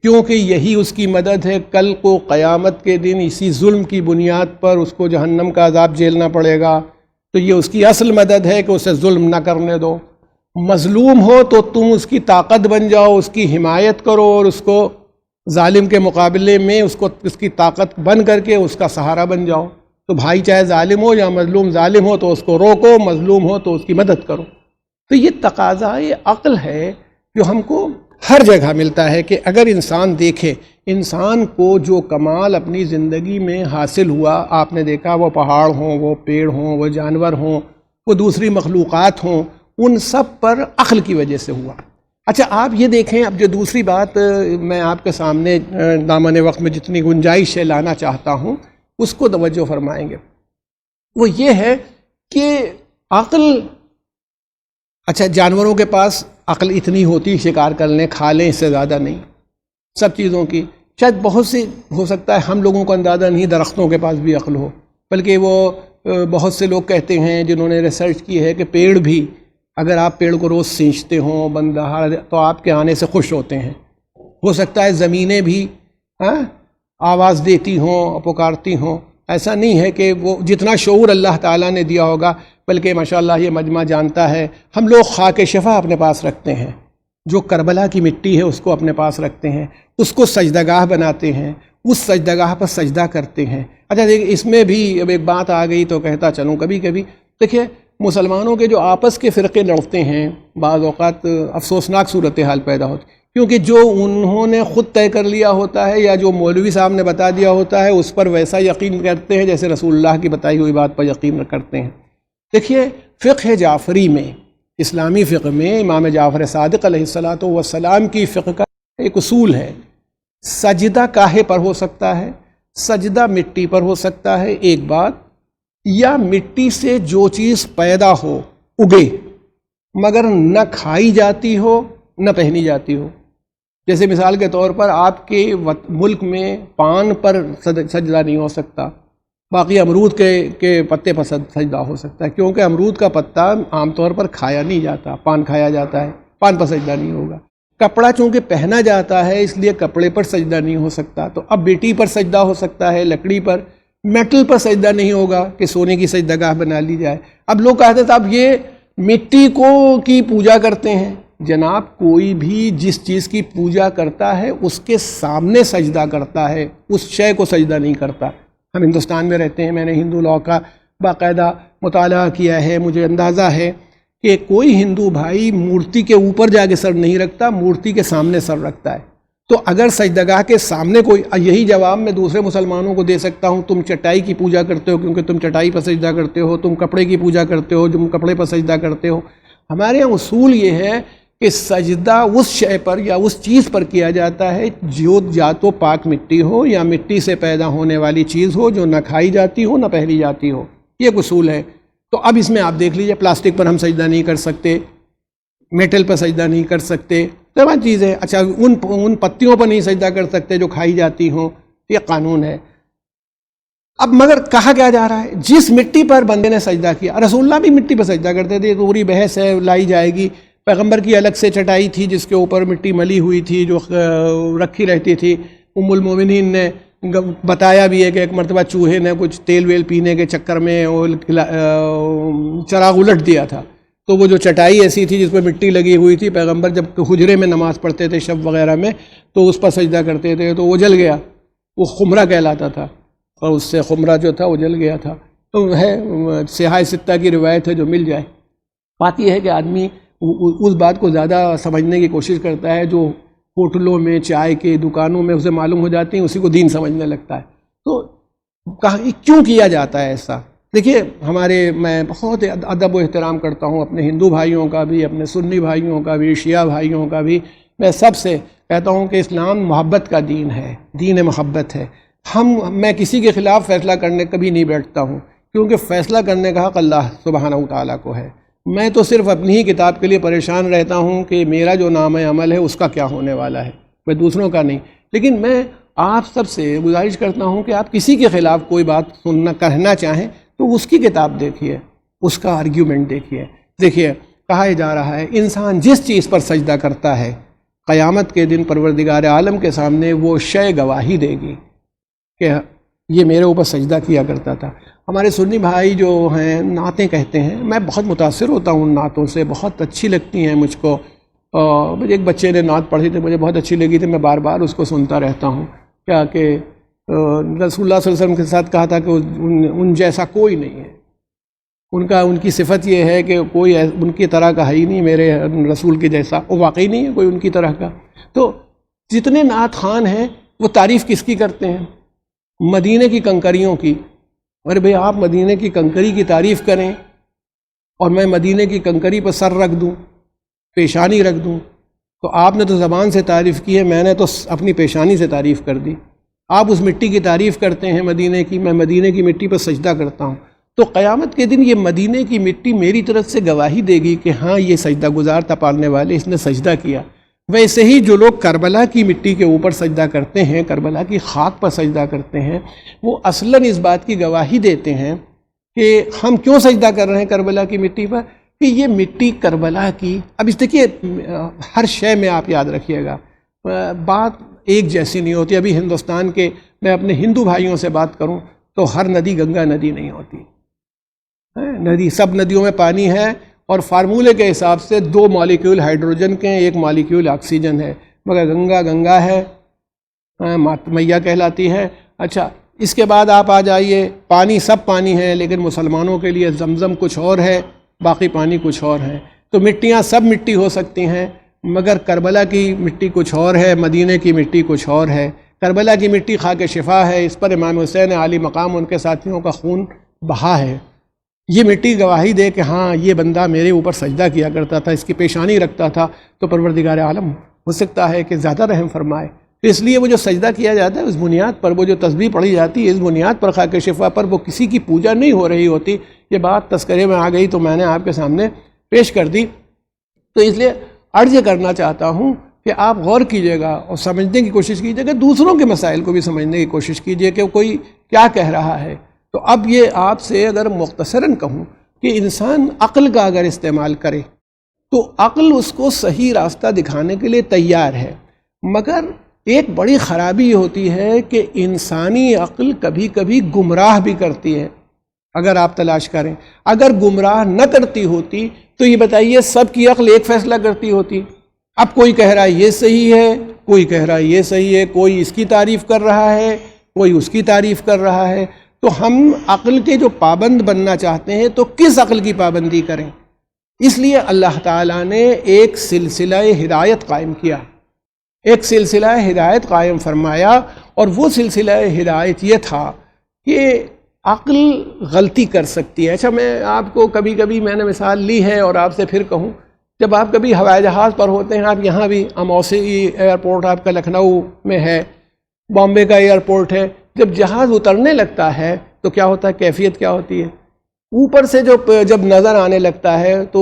کیونکہ یہی اس کی مدد ہے۔ کل کو قیامت کے دن اسی ظلم کی بنیاد پر اس کو جہنم کا عذاب جھیلنا پڑے گا، تو یہ اس کی اصل مدد ہے کہ اسے ظلم نہ کرنے دو۔ مظلوم ہو تو تم اس کی طاقت بن جاؤ، اس کی حمایت کرو اور اس کو ظالم کے مقابلے میں اس کی طاقت بن کر کے اس کا سہارا بن جاؤ۔ تو بھائی چاہے ظالم ہو یا مظلوم، ظالم ہو تو اس کو روکو، مظلوم ہو تو اس کی مدد کرو۔ تو یہ تقاضائے عقل ہے جو ہم کو ہر جگہ ملتا ہے کہ اگر انسان دیکھے، انسان کو جو کمال اپنی زندگی میں حاصل ہوا، آپ نے دیکھا وہ پہاڑ ہوں، وہ پیڑ ہوں، وہ جانور ہوں، وہ دوسری مخلوقات ہوں، ان سب پر عقل کی وجہ سے ہوا۔ اچھا آپ یہ دیکھیں، اب جو دوسری بات میں آپ کے سامنے دامن وقت میں جتنی گنجائش ہے لانا چاہتا ہوں، اس کو توجہ فرمائیں گے، وہ یہ ہے کہ عقل، اچھا جانوروں کے پاس عقل اتنی ہوتی، شکار کر لیں کھا لیں، اس سے زیادہ نہیں، سب چیزوں کی شاید بہت سی ہو سکتا ہے ہم لوگوں کو اندازہ نہیں، درختوں کے پاس بھی عقل ہو، بلکہ وہ بہت سے لوگ کہتے ہیں جنہوں نے ریسرچ کی ہے کہ پیڑ بھی، اگر آپ پیڑ کو روز سینچتے ہوں بندہ تو آپ کے آنے سے خوش ہوتے ہیں۔ ہو سکتا ہے زمینیں بھی آواز دیتی ہوں، پکارتی ہوں، ایسا نہیں ہے کہ وہ جتنا شعور اللہ تعالیٰ نے دیا ہوگا، بلکہ ماشاءاللہ یہ مجمع جانتا ہے، ہم لوگ خاک شفا اپنے پاس رکھتے ہیں، جو کربلا کی مٹی ہے اس کو اپنے پاس رکھتے ہیں، اس کو سجدگاہ بناتے ہیں، اس سجدگاہ پر سجدہ کرتے ہیں۔ اچھا دیکھیں، اس میں بھی اب ایک بات آ گئی تو کہتا چلوں، کبھی کبھی دیکھیں مسلمانوں کے جو آپس کے فرقے لڑتے ہیں، بعض اوقات افسوسناک صورتحال پیدا ہوتی، کیونکہ جو انہوں نے خود طے کر لیا ہوتا ہے یا جو مولوی صاحب نے بتا دیا ہوتا ہے اس پر ویسا یقین کرتے ہیں جیسے رسول اللہ کی بتائی ہوئی بات پر یقین کرتے ہیں۔ دیکھیے فقہ جعفری میں، اسلامی فقہ میں امام جعفر صادق علیہ الصلاۃ والسلام کی فقہ کا ایک اصول ہے، سجدہ کاہے پر ہو سکتا ہے؟ سجدہ مٹی پر ہو سکتا ہے، ایک بات، یا مٹی سے جو چیز پیدا ہو، اگے، مگر نہ کھائی جاتی ہو نہ پہنی جاتی ہو۔ جیسے مثال کے طور پر آپ کے ملک میں پان پر سجدہ نہیں ہو سکتا، باقی امرود کے پتے پر سجدہ ہو سکتا ہے، کیونکہ امرود کا پتا عام طور پر کھایا نہیں جاتا، پان کھایا جاتا ہے، پان پر سجدہ نہیں ہوگا۔ کپڑا چونکہ پہنا جاتا ہے اس لیے کپڑے پر سجدہ نہیں ہو سکتا، تو اب بیٹی پر سجدہ ہو سکتا ہے، لکڑی پر، میٹل پر سجدہ نہیں ہوگا کہ سونے کی سجدگاہ بنا لی جائے۔ اب لوگ کہتے ہیں اب یہ مٹی کی پوجا کرتے ہیں۔ جناب کوئی بھی جس چیز کی پوجا کرتا ہے اس کے سامنے سجدہ کرتا ہے، اس شے کو سجدہ نہیں کرتا۔ ہم ہندوستان میں رہتے ہیں، میں نے ہندو لاء کا باقاعدہ مطالعہ کیا ہے، مجھے اندازہ ہے کہ کوئی ہندو بھائی مورتی کے اوپر جا کے سر نہیں رکھتا، مورتی کے سامنے سر رکھتا ہے۔ تو اگر سجدگاہ کے سامنے کوئی، یہی جواب میں دوسرے مسلمانوں کو دے سکتا ہوں، تم چٹائی کی پوجا کرتے ہو کیونکہ تم چٹائی پر سجدہ کرتے ہو، تم کپڑے کی پوجا کرتے ہو تم کپڑے پر سجدہ کرتے ہو۔ ہمارے یہاں اصول یہ ہے کہ سجدہ اس شے پر یا اس چیز پر کیا جاتا ہے جو یا تو پاک مٹی ہو یا مٹی سے پیدا ہونے والی چیز ہو جو نہ کھائی جاتی ہو نہ پہنی جاتی ہو، یہ ایک اصول ہے۔ تو اب اس میں آپ دیکھ لیجئے، پلاسٹک پر ہم سجدہ نہیں کر سکتے، میٹل پر سجدہ نہیں کر سکتے، تمام چیزیں، اچھا ان پتیوں پر نہیں سجدہ کر سکتے جو کھائی جاتی ہوں، یہ قانون ہے۔ اب مگر کہا کیا جا رہا ہے، جس مٹی پر بندے نے سجدہ کیا، رسول اللہ بھی مٹی پر سجدہ کرتے تھے، پوری بحث ہے، لائی جائے گی۔ پیغمبر کی الگ سے چٹائی تھی جس کے اوپر مٹی ملی ہوئی تھی جو رکھی رہتی تھی۔ ام المومنین نے بتایا بھی ہے کہ ایک مرتبہ چوہے نے کچھ تیل ویل پینے کے چکر میں چراغ الٹ دیا تھا، تو وہ جو چٹائی ایسی تھی جس پہ مٹی لگی ہوئی تھی، پیغمبر جب حجرے میں نماز پڑھتے تھے شب وغیرہ میں تو اس پر سجدہ کرتے تھے، تو وہ جل گیا، وہ خمرہ کہلاتا تھا، اور اس سے خمرہ جو تھا وہ جل گیا تھا۔ تو ہے سیاہ ستہ کی روایت ہے جو مل جائے۔ بات یہ ہے کہ آدمی اس بات کو زیادہ سمجھنے کی کوشش کرتا ہے جو ہوٹلوں میں، چائے کے دکانوں میں اسے معلوم ہو جاتی ہیں، اسی کو دین سمجھنے لگتا ہے۔ تو کیوں کیا جاتا ہے ایسا؟ دیکھیے، میں بہت ادب و احترام کرتا ہوں اپنے ہندو بھائیوں کا بھی، اپنے سنی بھائیوں کا بھی، شیعہ بھائیوں کا بھی۔ میں سب سے کہتا ہوں کہ اسلام محبت کا دین ہے، دین محبت ہے۔ میں کسی کے خلاف فیصلہ کرنے کبھی نہیں بیٹھتا ہوں، کیونکہ فیصلہ کرنے کا حق اللہ سبحانہ وتعالیٰ کو ہے۔ میں تو صرف اپنی ہی کتاب کے لیے پریشان رہتا ہوں کہ میرا جو نام عمل ہے اس کا کیا ہونے والا ہے، میں دوسروں کا نہیں۔ لیکن میں آپ سب سے گزارش کرتا ہوں کہ آپ کسی کے خلاف کوئی بات کہنا چاہیں تو اس کی کتاب دیکھیے، اس کا آرگیومنٹ دیکھیے۔ دیکھیے، کہا جا رہا ہے انسان جس چیز پر سجدہ کرتا ہے، قیامت کے دن پروردگار عالم کے سامنے وہ شے گواہی دے گی کہ یہ میرے اوپر سجدہ کیا کرتا تھا۔ ہمارے سنی بھائی جو ہیں نعتیں کہتے ہیں، میں بہت متاثر ہوتا ہوں ان نعتوں سے، بہت اچھی لگتی ہیں مجھ کو۔ ایک بچے نے نعت پڑھی تھی، مجھے بہت اچھی لگی تھی، میں بار بار اس کو سنتا رہتا ہوں۔ کیا کہ رسول اللہ صلی اللہ علیہ وسلم کے ساتھ کہا تھا کہ ان جیسا کوئی نہیں ہے، ان کی صفت یہ ہے کہ کوئی ان کی طرح کا ہے ہی نہیں، میرے رسول کے جیسا، وہ واقعی نہیں ہے کوئی ان کی طرح کا۔ تو جتنے نعت خوان ہیں وہ تعریف کس کی کرتے ہیں؟ مدینے کی کنکریوں کی۔ ارے بھئی، آپ مدینے کی کنکری کی تعریف کریں اور میں مدینے کی کنکری پر سر رکھ دوں، پیشانی رکھ دوں، تو آپ نے تو زبان سے تعریف کی ہے، میں نے تو اپنی پیشانی سے تعریف کر دی۔ آپ اس مٹی کی تعریف کرتے ہیں مدینے کی، میں مدینے کی مٹی پر سجدہ کرتا ہوں۔ تو قیامت کے دن یہ مدینے کی مٹی میری طرف سے گواہی دے گی کہ ہاں یہ سجدہ گزار تھا پالنے والے، اس نے سجدہ کیا۔ ویسے ہی جو لوگ کربلا کی مٹی کے اوپر سجدہ کرتے ہیں، کربلا کی خاک پر سجدہ کرتے ہیں، وہ اصلاً اس بات کی گواہی دیتے ہیں کہ ہم کیوں سجدہ کر رہے ہیں کربلا کی مٹی پر، کہ یہ مٹی کربلا کی۔ اب اس دیکھیے، ہر شے میں آپ یاد رکھیے گا، بات ایک جیسی نہیں ہوتی۔ ابھی ہندوستان کے، میں اپنے ہندو بھائیوں سے بات کروں تو ہر ندی گنگا ندی نہیں ہوتی، ندی سب ندیوں میں پانی ہے، اور فارمولے کے حساب سے 2 مالیکیول ہائیڈروجن کے ہیں، 1 مالیکیول آکسیجن ہے، مگر گنگا گنگا ہے، میاں کہلاتی ہے۔ اچھا، اس کے بعد آپ آ جائیے، پانی سب پانی ہے، لیکن مسلمانوں کے لیے زمزم کچھ اور ہے، باقی پانی کچھ اور ہے۔ تو مٹیاں سب مٹی ہو سکتی ہیں، مگر کربلا کی مٹی کچھ اور ہے، مدینے کی مٹی کچھ اور ہے۔ کربلا کی مٹی خاک شفا ہے، اس پر امام حسین عالی مقام ان کے ساتھیوں کا خون بہا ہے۔ یہ مٹی گواہی دے کہ ہاں یہ بندہ میرے اوپر سجدہ کیا کرتا تھا، اس کی پیشانی رکھتا تھا، تو پروردگار عالم ہو سکتا ہے کہ زیادہ رحم فرمائے۔ اس لیے وہ جو سجدہ کیا جاتا ہے اس بنیاد پر، وہ جو تسبیح پڑھی جاتی ہے اس بنیاد پر، خاک شفا پر، وہ کسی کی پوجا نہیں ہو رہی ہوتی۔ یہ بات تذکرے میں آ گئی تو میں نے آپ کے سامنے پیش کر دی۔ تو اس لیے عرض یہ کرنا چاہتا ہوں کہ آپ غور کیجئے گا اور سمجھنے کی کوشش کیجئے گا، دوسروں کے مسائل کو بھی سمجھنے کی کوشش کیجئے کہ کوئی کیا کہہ رہا ہے۔ تو اب یہ آپ سے اگر مختصراً کہوں کہ انسان عقل کا اگر استعمال کرے تو عقل اس کو صحیح راستہ دکھانے کے لیے تیار ہے، مگر ایک بڑی خرابی ہوتی ہے کہ انسانی عقل کبھی کبھی گمراہ بھی کرتی ہے۔ اگر آپ تلاش کریں، اگر گمراہ نہ کرتی ہوتی تو یہ بتائیے سب کی عقل ایک فیصلہ کرتی ہوتی۔ اب کوئی کہہ رہا ہے یہ صحیح ہے، کوئی کہہ رہا ہے یہ صحیح ہے، کوئی اس کی تعریف کر رہا ہے، کوئی اس کی تعریف کر رہا ہے۔ تو ہم عقل کے جو پابند بننا چاہتے ہیں تو کس عقل کی پابندی کریں؟ اس لیے اللہ تعالیٰ نے ایک سلسلہ ہدایت قائم کیا، ایک سلسلہ ہدایت قائم فرمایا، اور وہ سلسلہ ہدایت یہ تھا کہ عقل غلطی کر سکتی ہے۔ اچھا، میں آپ کو کبھی کبھی میں نے مثال لی ہے اور آپ سے پھر کہوں، جب آپ کبھی ہوائی جہاز پر ہوتے ہیں، آپ یہاں بھی اموسی ایئرپورٹ آپ کا لکھنؤ میں ہے، بامبے کا ایئرپورٹ ہے، جب جہاز اترنے لگتا ہے تو کیا ہوتا ہے، کیفیت کیا ہوتی ہے؟ اوپر سے جب نظر آنے لگتا ہے تو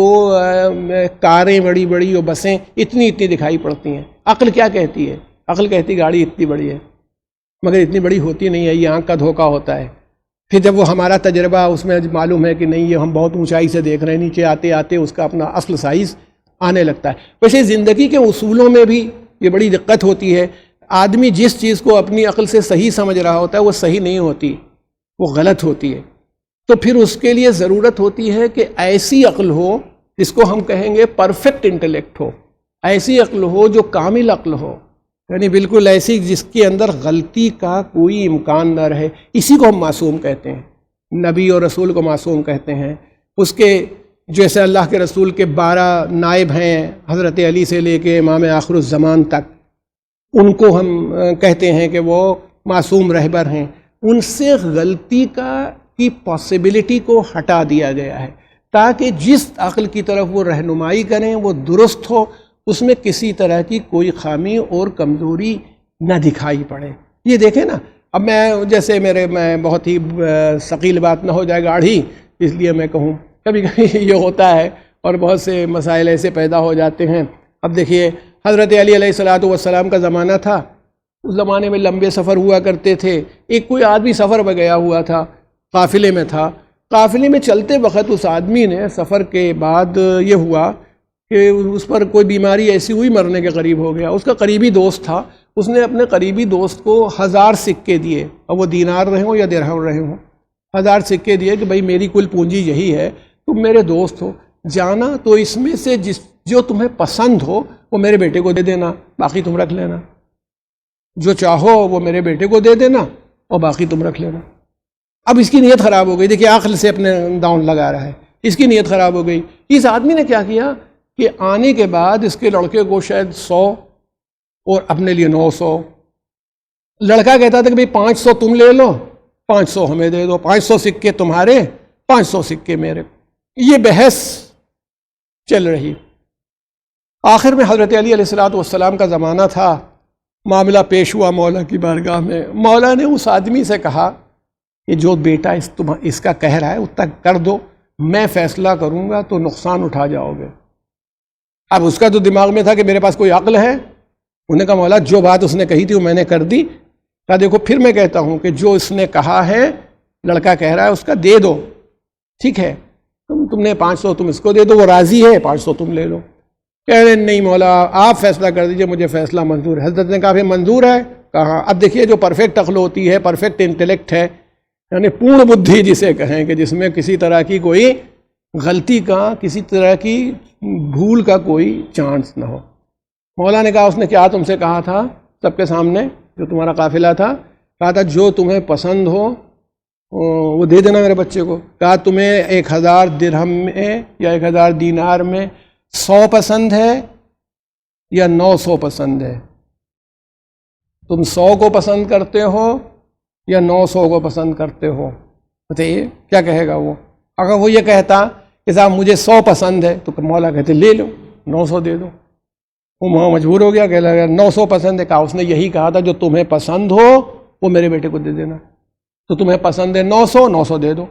کاریں بڑی بڑی اور بسیں اتنی دکھائی پڑتی ہیں. عقل کیا کہتی ہے؟ عقل کہتی گاڑی اتنی بڑی ہے، مگر اتنی بڑی ہوتی نہیں ہے، یہ آنکھ کا دھوکہ ہوتا ہے. پھر جب وہ ہمارا تجربہ اس میں معلوم ہے کہ نہیں یہ ہم بہت اونچائی سے دیکھ رہے ہیں، نیچے آتے آتے اس کا اپنا اصل سائز آنے لگتا ہے. ویسے زندگی کے اصولوں میں بھی یہ بڑی دقت ہوتی ہے. آدمی جس چیز کو اپنی عقل سے صحیح سمجھ رہا ہوتا ہے وہ صحیح نہیں ہوتی، وہ غلط ہوتی ہے. تو پھر اس کے لیے ضرورت ہوتی ہے کہ ایسی عقل ہو جس کو ہم کہیں گے پرفیکٹ انٹلیکٹ ہو، ایسی عقل ہو جو کامل عقل ہو، یعنی بالکل ایسی جس کے اندر غلطی کا کوئی امکان نہ رہے. اسی کو ہم معصوم کہتے ہیں. نبی اور رسول کو معصوم کہتے ہیں. اس کے جیسے اللہ کے رسول کے 12 نائب ہیں، حضرت علی سے لے کے امام آخر الزمان تک، ان کو ہم کہتے ہیں کہ وہ معصوم رہبر ہیں. ان سے غلطی کی پاسبلٹی کو ہٹا دیا گیا ہے تاکہ جس عقل کی طرف وہ رہنمائی کریں وہ درست ہو، اس میں کسی طرح کی کوئی خامی اور کمزوری نہ دکھائی پڑے. یہ دیکھیں نا، اب میں جیسے میں بہت ہی ثقیل بات نہ ہو جائے گاڑھی، اس لیے میں کہوں کبھی کبھی یہ ہوتا ہے اور بہت سے مسائل ایسے پیدا ہو جاتے ہیں. اب دیکھیے حضرت علی علیہ السلام کا زمانہ تھا، اس زمانے میں لمبے سفر ہوا کرتے تھے. ایک کوئی آدمی سفر پہ گیا ہوا تھا، قافلے میں تھا. قافلے میں چلتے وقت اس آدمی نے سفر کے بعد یہ ہوا کہ اس پر کوئی بیماری ایسی ہوئی، مرنے کے قریب ہو گیا. اس کا قریبی دوست تھا، اس نے اپنے قریبی دوست کو 1000 سکے دیے، اور وہ دینار رہے ہوں یا درہم رہے ہوں، 1000 سکے دیے کہ بھائی میری کل پونجی یہی ہے، تم میرے دوست ہو، جانا تو اس میں سے جو تمہیں پسند ہو وہ میرے بیٹے کو دے دینا، باقی تم رکھ لینا. جو چاہو وہ میرے بیٹے کو دے دینا اور باقی تم رکھ لینا. اب اس کی نیت خراب ہو گئی. دیکھیے عقل سے اپنے داؤن لگا رہا ہے، اس کی نیت خراب ہو گئی. اس آدمی نے کیا کیا کہ آنے کے بعد اس کے لڑکے کو شاید 100 اور اپنے لیے 900. لڑکا کہتا تھا کہ بھئی 500 تم لے لو، 500 ہمیں دے دو، 500 سکے تمہارے، 500 سکے میرے. یہ بحث چل رہی. آخر میں حضرت علی علیہ السلام کا زمانہ تھا، معاملہ پیش ہوا مولا کی بارگاہ میں. مولا نے اس آدمی سے کہا کہ جو بیٹا اس کا کہہ رہا ہے اس تک کر دو، میں فیصلہ کروں گا تو نقصان اٹھا جاؤ گے. اب اس کا تو دماغ میں تھا کہ میرے پاس کوئی عقل ہے. انہوں نے کہا مولا جو بات اس نے کہی تھی وہ میں نے کر دی. کہا دیکھو پھر میں کہتا ہوں کہ جو اس نے کہا ہے، لڑکا کہہ رہا ہے اس کا دے دو، ٹھیک ہے، تم نے 500 تم اس کو دے دو، وہ راضی ہے، 500 تم لے لو. کہہ رہے نہیں مولا آپ فیصلہ کر دیجئے، مجھے فیصلہ منظور ہے. حضرت نے کہا پھر منظور ہے؟ کہا. اب دیکھیے جو پرفیکٹ عقل ہوتی ہے، پرفیکٹ انٹلیکٹ ہے، یعنی پورن بدھی جسے کہیں کہ جس میں کسی طرح کی کوئی غلطی کا، کسی طرح کی بھول کا کوئی چانس نہ ہو. مولا نے کہا اس نے کیا تم سے کہا تھا سب کے سامنے جو تمہارا قافلہ تھا؟ کہا تھا جو تمہیں پسند ہو وہ دے دینا میرے بچے کو. کہا تمہیں 1000 درہم میں یا 1000 دینار میں 100 پسند ہے یا 900 پسند ہے؟ تم 100 کو پسند کرتے ہو یا 900 کو پسند کرتے ہو؟ بتائیے کیا کہے گا وہ؟ اگر وہ یہ کہتا کہ صاحب مجھے 100 پسند ہے تو مولا کہتے لے لو 900 دے دو. وہ مجبور ہو گیا کہ 900 پسند ہے. کہا اس نے یہی کہا تھا جو تمہیں پسند ہو وہ میرے بیٹے کو دے دینا. تو تمہیں پسند ہے 900 دے دو،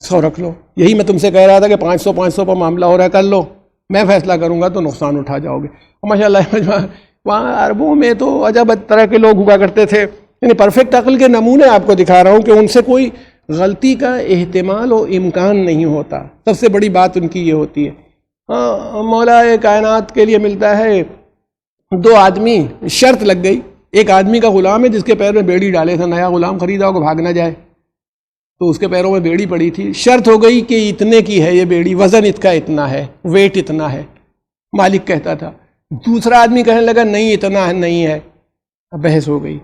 100 رکھ لو. یہی میں تم سے کہہ رہا تھا کہ 500 پر معاملہ ہو رہا ہے، کر لو، میں فیصلہ کروں گا تو نقصان اٹھا جاؤ گے. ماشاء اللہ وہاں عربوں میں تو عجب طرح کے لوگ ہوا کرتے تھے. یعنی پرفیکٹ عقل کے نمونے آپ کو دکھا رہا ہوں کہ ان سے کوئی غلطی کا احتمال و امکان نہیں ہوتا. سب سے بڑی بات ان کی یہ ہوتی ہے. مولا کائنات کے لیے ملتا ہے 2 آدمی، شرط لگ گئی. ایک آدمی کا غلام ہے جس کے پیر میں بیڑی ڈالے تھا، نیا غلام خریدا ہو کہ بھاگ نہ جائے، تو اس کے پیروں میں بیڑی پڑی تھی. شرط ہو گئی کہ اتنے کی ہے یہ بیڑی، وزن اس کا اتنا ہے، ویٹ اتنا ہے. مالک کہتا تھا. دوسرا آدمی کہنے لگا نہیں اتنا ہے، نہیں ہے. بحث ہو گئی.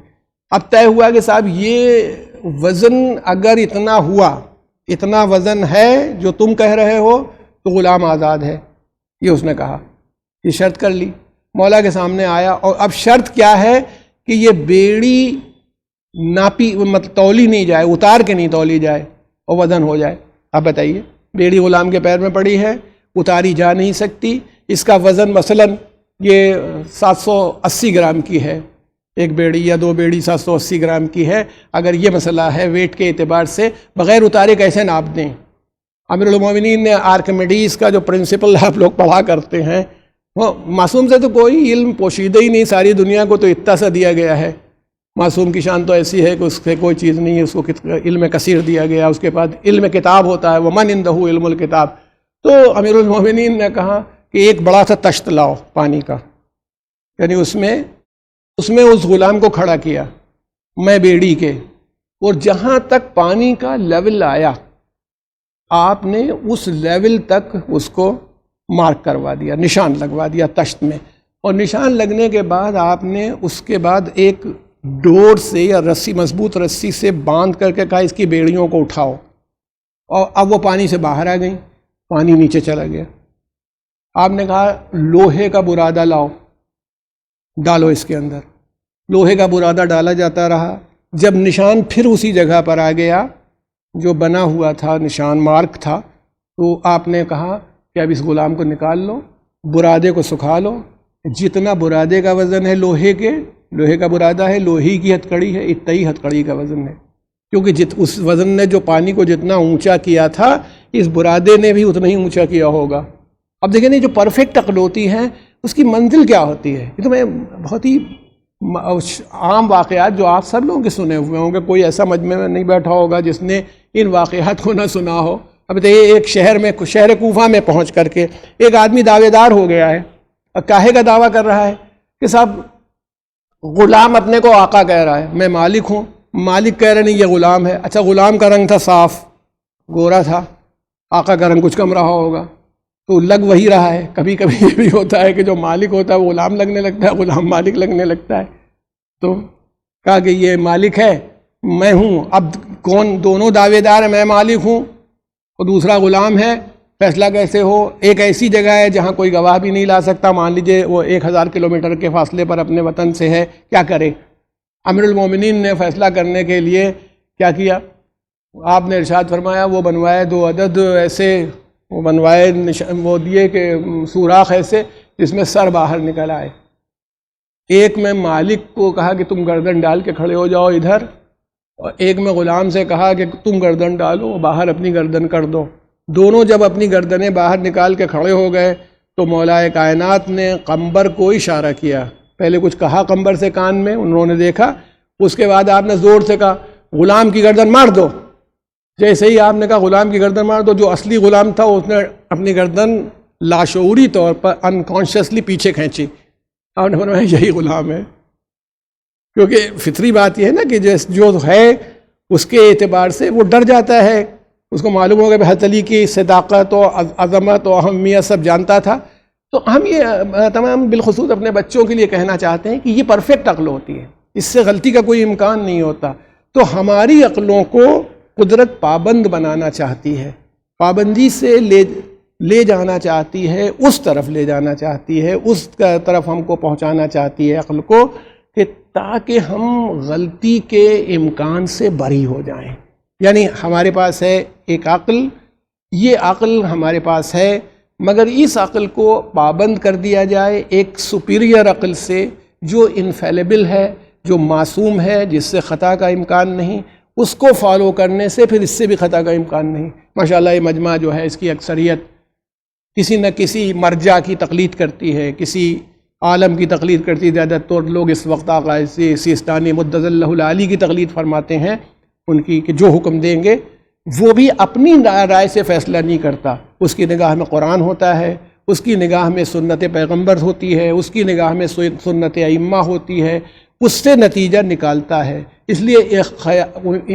اب طے ہوا کہ صاحب یہ وزن اگر اتنا ہوا، اتنا وزن ہے جو تم کہہ رہے ہو تو غلام آزاد ہے. یہ اس نے کہا. یہ شرط کر لی. مولا کے سامنے آیا اور اب شرط کیا ہے کہ یہ بیڑی ناپی مطلب تولی نہیں جائے، اتار کے نہیں تولی جائے اور وزن ہو جائے. اب بتائیے بیڑی غلام کے پیر میں پڑی ہے، اتاری جا نہیں سکتی. اس کا وزن مثلا یہ 780 گرام کی ہے، ایک بیڑی یا 2 بیڑی 780 گرام کی ہے. اگر یہ مسئلہ ہے ویٹ کے اعتبار سے، بغیر اتارے کیسے ناپ دیں؟ امیر المومنین نے آرکمیڈیز کا جو پرنسپل آپ لوگ پڑھا کرتے ہیں، وہ معصوم سے تو کوئی علم پوشیدہ ہی نہیں، ساری دنیا کو تو اتنا سا دیا گیا ہے، معصوم کی شان تو ایسی ہے کہ اس سے کوئی چیز نہیں ہے، اس کو علم کثیر دیا گیا، اس کے بعد علم کتاب ہوتا ہے، ومن عندہ علم الکتاب۔ تو امیر المومنین نے کہا کہ ایک بڑا سا تشت لاؤ پانی کا، یعنی اس میں اس غلام کو کھڑا کیا، میں بیڑی کے، اور جہاں تک پانی کا لیول آیا آپ نے اس لیول تک اس کو مارک کروا دیا، نشان لگوا دیا تشت میں، اور نشان لگنے کے بعد آپ نے اس کے بعد ایک ڈور سے یا رسی، مضبوط رسی سے باندھ کر کے کہا اس کی بیڑیوں کو اٹھاؤ، اور اب وہ پانی سے باہر آ گئیں، پانی نیچے چلا گیا۔ آپ نے کہا لوہے کا برادہ لاؤ، ڈالو اس کے اندر، لوہے کا برادہ ڈالا جاتا رہا، جب نشان پھر اسی جگہ پر آ گیا جو بنا ہوا تھا، نشان مارک تھا، تو آپ نے کہا کہ اب اس غلام کو نکال لو، برادے کو سکھا لو، جتنا برادے کا وزن ہے لوہے کا برادہ ہے، لوہی کی ہتھکڑی ہے، اتنا ہی ہتھکڑی کا وزن ہے، کیونکہ اس وزن نے جو پانی کو جتنا اونچا کیا تھا اس برادے نے بھی اتنا ہی اونچا کیا ہوگا۔ اب دیکھیں نہیں، جو پرفیکٹ عقل ہوتی ہے اس کی منزل کیا ہوتی ہے؟ یہ تو میں بہت ہی عام واقعات جو آپ سب لوگوں کے سنے ہوئے ہوں گے، کوئی ایسا مجمع میں نہیں بیٹھا ہوگا جس نے ان واقعات کو نہ سنا ہو۔ اب دیکھیے ایک شہر کوفہ میں پہنچ کر کے ایک آدمی دعوے دار ہو گیا ہے، اور کاہے کا دعویٰ کر رہا ہے کہ صاحب غلام اپنے کو آقا کہہ رہا ہے، میں مالک ہوں، مالک کہہ رہے نہیں یہ غلام ہے۔ اچھا غلام کا رنگ تھا صاف گورا تھا، آقا کا رنگ کچھ کم رہا ہوگا، تو لگ وہی رہا ہے۔ کبھی کبھی یہ بھی ہوتا ہے کہ جو مالک ہوتا ہے وہ غلام لگنے لگتا ہے، غلام مالک لگنے لگتا ہے۔ تو کہا کہ یہ مالک ہے، میں ہوں، اب کون؟ دونوں دعوے دار ہیں، میں مالک ہوں اور دوسرا غلام ہے، فیصلہ کیسے ہو؟ ایک ایسی جگہ ہے جہاں کوئی گواہ بھی نہیں لا سکتا، مان لیجئے وہ 1000 کلومیٹر کے فاصلے پر اپنے وطن سے ہے، کیا کرے؟ امیر المومنین نے فیصلہ کرنے کے لیے کیا کیا؟ آپ نے ارشاد فرمایا وہ بنوائے 2 عدد ایسے، وہ بنوائے وہ دیے کہ سوراخ ایسے جس میں سر باہر نکل آئے۔ ایک میں مالک کو کہا کہ تم گردن ڈال کے کھڑے ہو جاؤ ادھر، اور ایک میں غلام سے کہا کہ تم گردن ڈالو، باہر اپنی گردن کر دو۔ دونوں جب اپنی گردنیں باہر نکال کے کھڑے ہو گئے تو مولا کائنات نے قمبر کو اشارہ کیا، پہلے کچھ کہا قمبر سے کان میں، انہوں نے دیکھا، اس کے بعد آپ نے زور سے کہا غلام کی گردن مار دو۔ جیسے ہی آپ نے کہا غلام کی گردن مار دو، جو اصلی غلام تھا اس نے اپنی گردن لاشعوری طور پر انکانشیسلی پیچھے کھینچی۔ آپ نے فرمایا یہی غلام ہے، کیونکہ فطری بات یہ ہے نا کہ جو ہے اس کے اعتبار سے وہ ڈر جاتا ہے، اس کو معلوم ہوگا کہ حضرت علی کی صداقت و عظمت و اہمیت سب جانتا تھا۔ تو ہم یہ تمام بالخصوص اپنے بچوں کے لیے کہنا چاہتے ہیں کہ یہ پرفیکٹ عقل ہوتی ہے، اس سے غلطی کا کوئی امکان نہیں ہوتا۔ تو ہماری عقلوں کو قدرت پابند بنانا چاہتی ہے، پابندی سے لے جانا چاہتی ہے، اس طرف لے جانا چاہتی ہے، اس طرف ہم کو پہنچانا چاہتی ہے عقل کو، کہ تاکہ ہم غلطی کے امکان سے بری ہو جائیں۔ یعنی ہمارے پاس ہے ایک عقل، یہ عقل ہمارے پاس ہے، مگر اس عقل کو پابند کر دیا جائے ایک سپیریئر عقل سے جو انفیلیبل ہے، جو معصوم ہے، جس سے خطا کا امکان نہیں، اس کو فالو کرنے سے پھر اس سے بھی خطا کا امکان نہیں۔ ماشاءاللہ یہ مجمع جو ہے اس کی اکثریت کسی نہ کسی مرجع کی تقلید کرتی ہے، کسی عالم کی تقلید کرتی ہے۔ زیادہ تر لوگ اس وقت آقا سیستانی مدظ اللہ العالی کی تقلید فرماتے ہیں، ان کی کہ جو حکم دیں گے، وہ بھی اپنی رائے سے فیصلہ نہیں کرتا، اس کی نگاہ میں قرآن ہوتا ہے، اس کی نگاہ میں سنت پیغمبر ہوتی ہے، اس کی نگاہ میں سنت ائمہ ہوتی ہے، اس سے نتیجہ نکالتا ہے۔ اس لیے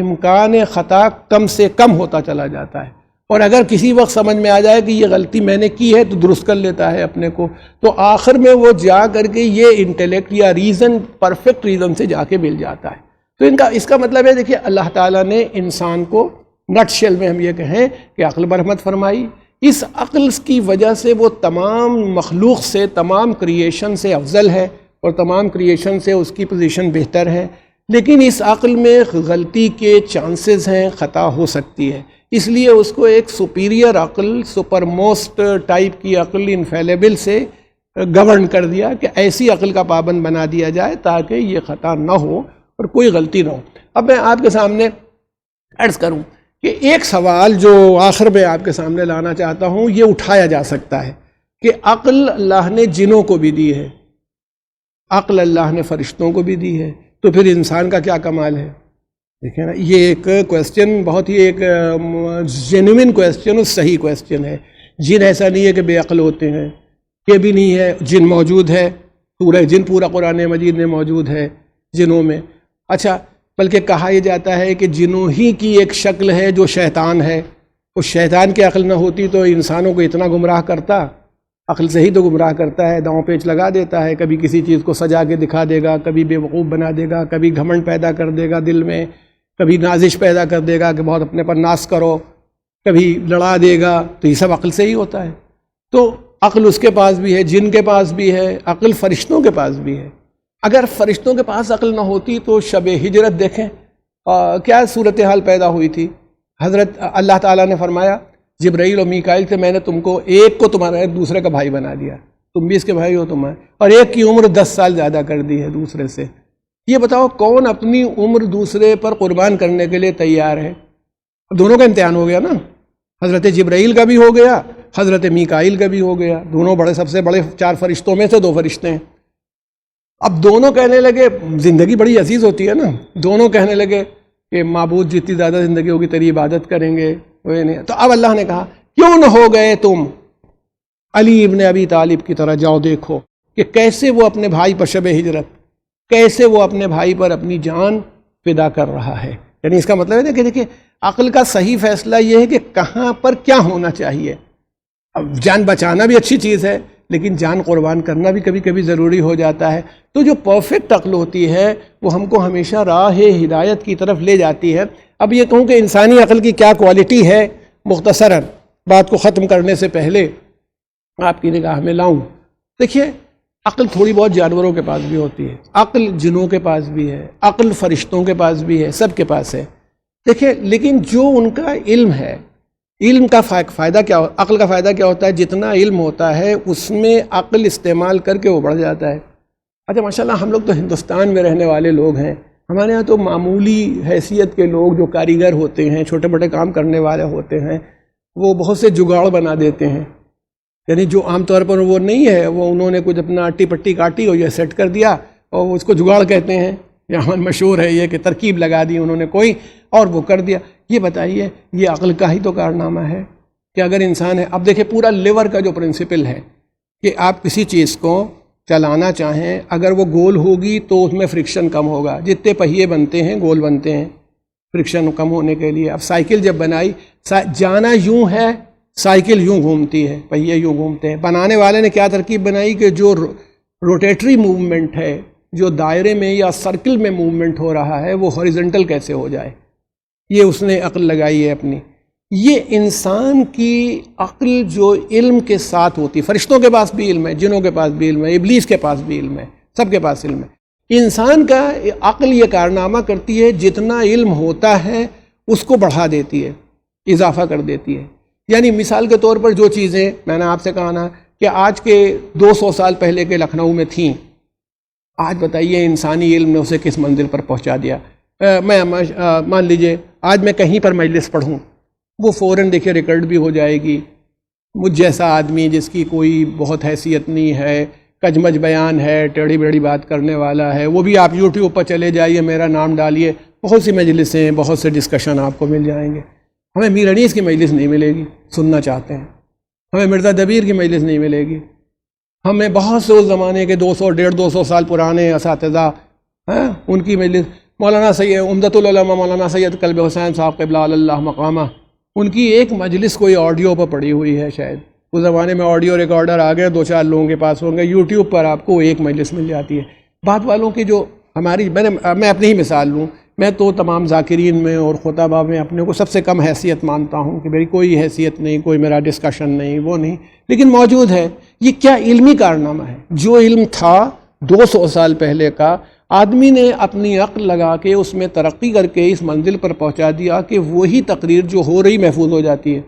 امکان خطا کم سے کم ہوتا چلا جاتا ہے، اور اگر کسی وقت سمجھ میں آ جائے کہ یہ غلطی میں نے کی ہے تو درست کر لیتا ہے اپنے کو، تو آخر میں وہ جا کر کے یہ انٹلیکٹ یا ریزن، پرفیکٹ ریزن سے جا کے مل جاتا ہے۔ تو اس کا مطلب ہے، دیکھیے اللہ تعالیٰ نے انسان کو نٹ شیل میں ہم یہ کہیں کہ عقل برحمت فرمائی، اس عقل کی وجہ سے وہ تمام مخلوق سے، تمام کریشن سے افضل ہے، اور تمام کریشن سے اس کی پوزیشن بہتر ہے۔ لیکن اس عقل میں غلطی کے چانسز ہیں، خطا ہو سکتی ہے، اس لیے اس کو ایک سپیریئر عقل، سپر موسٹ ٹائپ کی عقل، انفیلیبل سے گورن کر دیا کہ ایسی عقل کا پابند بنا دیا جائے تاکہ یہ خطا نہ ہو اور کوئی غلطی نہ ہو۔ اب میں آپ کے سامنے عرض کروں کہ ایک سوال جو آخر میں آپ کے سامنے لانا چاہتا ہوں یہ اٹھایا جا سکتا ہے کہ عقل اللہ نے جنوں کو بھی دی ہے، عقل اللہ نے فرشتوں کو بھی دی ہے، تو پھر انسان کا کیا کمال ہے؟ دیکھیں نا، یہ ایک کویسچن بہت ہی ایک جینوئن کویسچن اور صحیح کویسچن ہے۔ جن ایسا نہیں ہے کہ بے عقل ہوتے ہیں، یہ بھی نہیں ہے، جن موجود ہے، پورا جن پورا قرآن مجید میں موجود ہے جنوں میں۔ اچھا، بلکہ کہا یہ جاتا ہے کہ جنوں ہی کی ایک شکل ہے جو شیطان ہے، اس شیطان کی عقل نہ ہوتی تو انسانوں کو اتنا گمراہ کرتا، عقل سے ہی تو گمراہ کرتا ہے، داؤں پیچ لگا دیتا ہے، کبھی کسی چیز کو سجا کے دکھا دے گا، کبھی بے وقوف بنا دے گا، کبھی گھمنڈ پیدا کر دے گا دل میں، کبھی نازش پیدا کر دے گا کہ بہت اپنے پر ناز کرو، کبھی لڑا دے گا، تو یہ سب عقل سے ہی ہوتا ہے۔ تو عقل اس کے پاس بھی ہے، جن کے پاس بھی ہے، عقل فرشتوں کے پاس بھی ہے۔ اگر فرشتوں کے پاس عقل نہ ہوتی تو شب ہجرت دیکھیں کیا صورتحال پیدا ہوئی تھی۔ حضرت اللہ تعالیٰ نے فرمایا جبرائیل اور میکائیل سے میں نے تم کو ایک کو تمہارا دوسرے کا بھائی بنا دیا، تم بھی اس کے بھائی ہو تمہارے، اور ایک کی عمر 10 سال زیادہ کر دی ہے دوسرے سے۔ یہ بتاؤ کون اپنی عمر دوسرے پر قربان کرنے کے لیے تیار ہے؟ دونوں کا امتحان ہو گیا نا، حضرت جبرائیل کا بھی ہو گیا، حضرت میکائیل کا بھی ہو گیا، دونوں بڑے سب سے بڑے 4 فرشتوں میں سے 2 فرشتے ہیں۔ اب دونوں کہنے لگے، زندگی بڑی عزیز ہوتی ہے نا، دونوں کہنے لگے کہ معبود جتنی زیادہ زندگی ہوگی تیری عبادت کریں گے۔ تو اب اللہ نے کہا کیوں نہ ہو گئے تم علی ابن ابی طالب کی طرح، جاؤ دیکھو کہ کیسے وہ اپنے بھائی پر شب ہجرت، کیسے وہ اپنے بھائی پر اپنی جان فدا کر رہا ہے۔ یعنی اس کا مطلب ہے کہ دیکھیں عقل کا صحیح فیصلہ یہ ہے کہ کہاں پر کیا ہونا چاہیے۔ اب جان بچانا بھی اچھی چیز ہے، لیکن جان قربان کرنا بھی کبھی کبھی ضروری ہو جاتا ہے۔ تو جو پرفیکٹ عقل ہوتی ہے وہ ہم کو ہمیشہ راہ ہدایت کی طرف لے جاتی ہے۔ اب یہ کہوں کہ انسانی عقل کی کیا کوالٹی ہے، مختصراً بات کو ختم کرنے سے پہلے آپ کی نگاہ میں لاؤں۔ دیکھیے عقل تھوڑی بہت جانوروں کے پاس بھی ہوتی ہے، عقل جنوں کے پاس بھی ہے، عقل فرشتوں کے پاس بھی ہے، سب کے پاس ہے۔ دیکھیے لیکن جو ان کا علم ہے، علم کا فائدہ کیا، عقل کا فائدہ کیا ہوتا ہے؟ جتنا علم ہوتا ہے اس میں عقل استعمال کر کے وہ بڑھ جاتا ہے۔ اچھا ماشاءاللہ ہم لوگ تو ہندوستان میں رہنے والے لوگ ہیں، ہمارے ہاں تو معمولی حیثیت کے لوگ جو کاریگر ہوتے ہیں، چھوٹے موٹے کام کرنے والے ہوتے ہیں، وہ بہت سے جگاڑ بنا دیتے ہیں۔ یعنی جو عام طور پر وہ نہیں ہے، وہ انہوں نے کچھ اپنا اٹی پٹی کاٹی اور یہ سیٹ کر دیا، اور اس کو جگاڑ کہتے ہیں۔ یہاں مشہور ہے یہ کہ ترکیب لگا دی انہوں نے کوئی اور وہ کر دیا۔ یہ بتائیے یہ عقل کا ہی تو کارنامہ ہے کہ اگر انسان ہے۔ اب دیکھیں پورا لیور کا جو پرنسپل ہے کہ آپ کسی چیز کو چلانا چاہیں، اگر وہ گول ہوگی تو اس میں فرکشن کم ہوگا، جتنے پہیے بنتے ہیں گول بنتے ہیں فرکشن کم ہونے کے لیے۔ اب سائیکل جب بنائی، جانا یوں ہے، سائیکل یوں گھومتی ہے، پہیے یوں گھومتے ہیں۔ بنانے والے نے کیا ترکیب بنائی کہ جو روٹیٹری موومنٹ ہے، جو دائرے میں یا سرکل میں موومنٹ ہو رہا ہے، وہ ہاریزنٹل کیسے ہو جائے، یہ اس نے عقل لگائی ہے اپنی۔ یہ انسان کی عقل جو علم کے ساتھ ہوتی، فرشتوں کے پاس بھی علم ہے، جنوں کے پاس بھی علم ہے، ابلیس کے پاس بھی علم ہے، سب کے پاس علم ہے۔ انسان کا عقل یہ کارنامہ کرتی ہے، جتنا علم ہوتا ہے اس کو بڑھا دیتی ہے، اضافہ کر دیتی ہے۔ یعنی مثال کے طور پر جو چیزیں میں نے آپ سے کہا نا کہ آج کے 200 سال پہلے کے لکھنؤ میں تھیں، آج بتائیے انسانی علم نے اسے کس منزل پر پہنچا دیا۔ میں مان لیجئے آج میں کہیں پر مجلس پڑھوں، وہ فوراً دیکھیں ریکارڈ بھی ہو جائے گی۔ مجھ جیسا آدمی جس کی کوئی بہت حیثیت نہیں ہے، کجمج بیان ہے، ٹیڑھی بیڑھی بات کرنے والا ہے، وہ بھی آپ یوٹیوب پر چلے جائیے، میرا نام ڈالیے، بہت سی مجلسیں، بہت سے ڈسکشن آپ کو مل جائیں گے۔ ہمیں میر انیس کی مجلس نہیں ملے گی، سننا چاہتے ہیں۔ ہمیں مرزا دبیر کی مجلس نہیں ملے گی۔ ہمیں بہت سے اس زمانے کے 200 150 سال پرانے اساتذہ ہیں، ان کی مجلس، مولانا سید عمدۃ العلماء مولانا سید کلب حسین صاحب قبلہ اللہ مقامہ، ان کی ایک مجلس کوئی آڈیو پر پڑی ہوئی ہے شاید۔ اس زمانے میں آڈیو ریکارڈر آ گئے، 2-4 لوگوں کے پاس ہوں گے، یوٹیوب پر آپ کو ایک مجلس مل جاتی ہے۔ بات والوں کی جو ہماری، میں اپنی ہی مثال لوں، میں تو تمام ذاکرین میں اور خطبہ میں اپنے کو سب سے کم حیثیت مانتا ہوں کہ میری کوئی حیثیت نہیں، کوئی میرا ڈسکشن نہیں، وہ نہیں، لیکن موجود ہے۔ یہ کیا علمی کارنامہ ہے؟ جو علم تھا 200 سال پہلے کا، آدمی نے اپنی عقل لگا کے اس میں ترقی کر کے اس منزل پر پہنچا دیا کہ وہی تقریر جو ہو رہی محفوظ ہو جاتی ہے،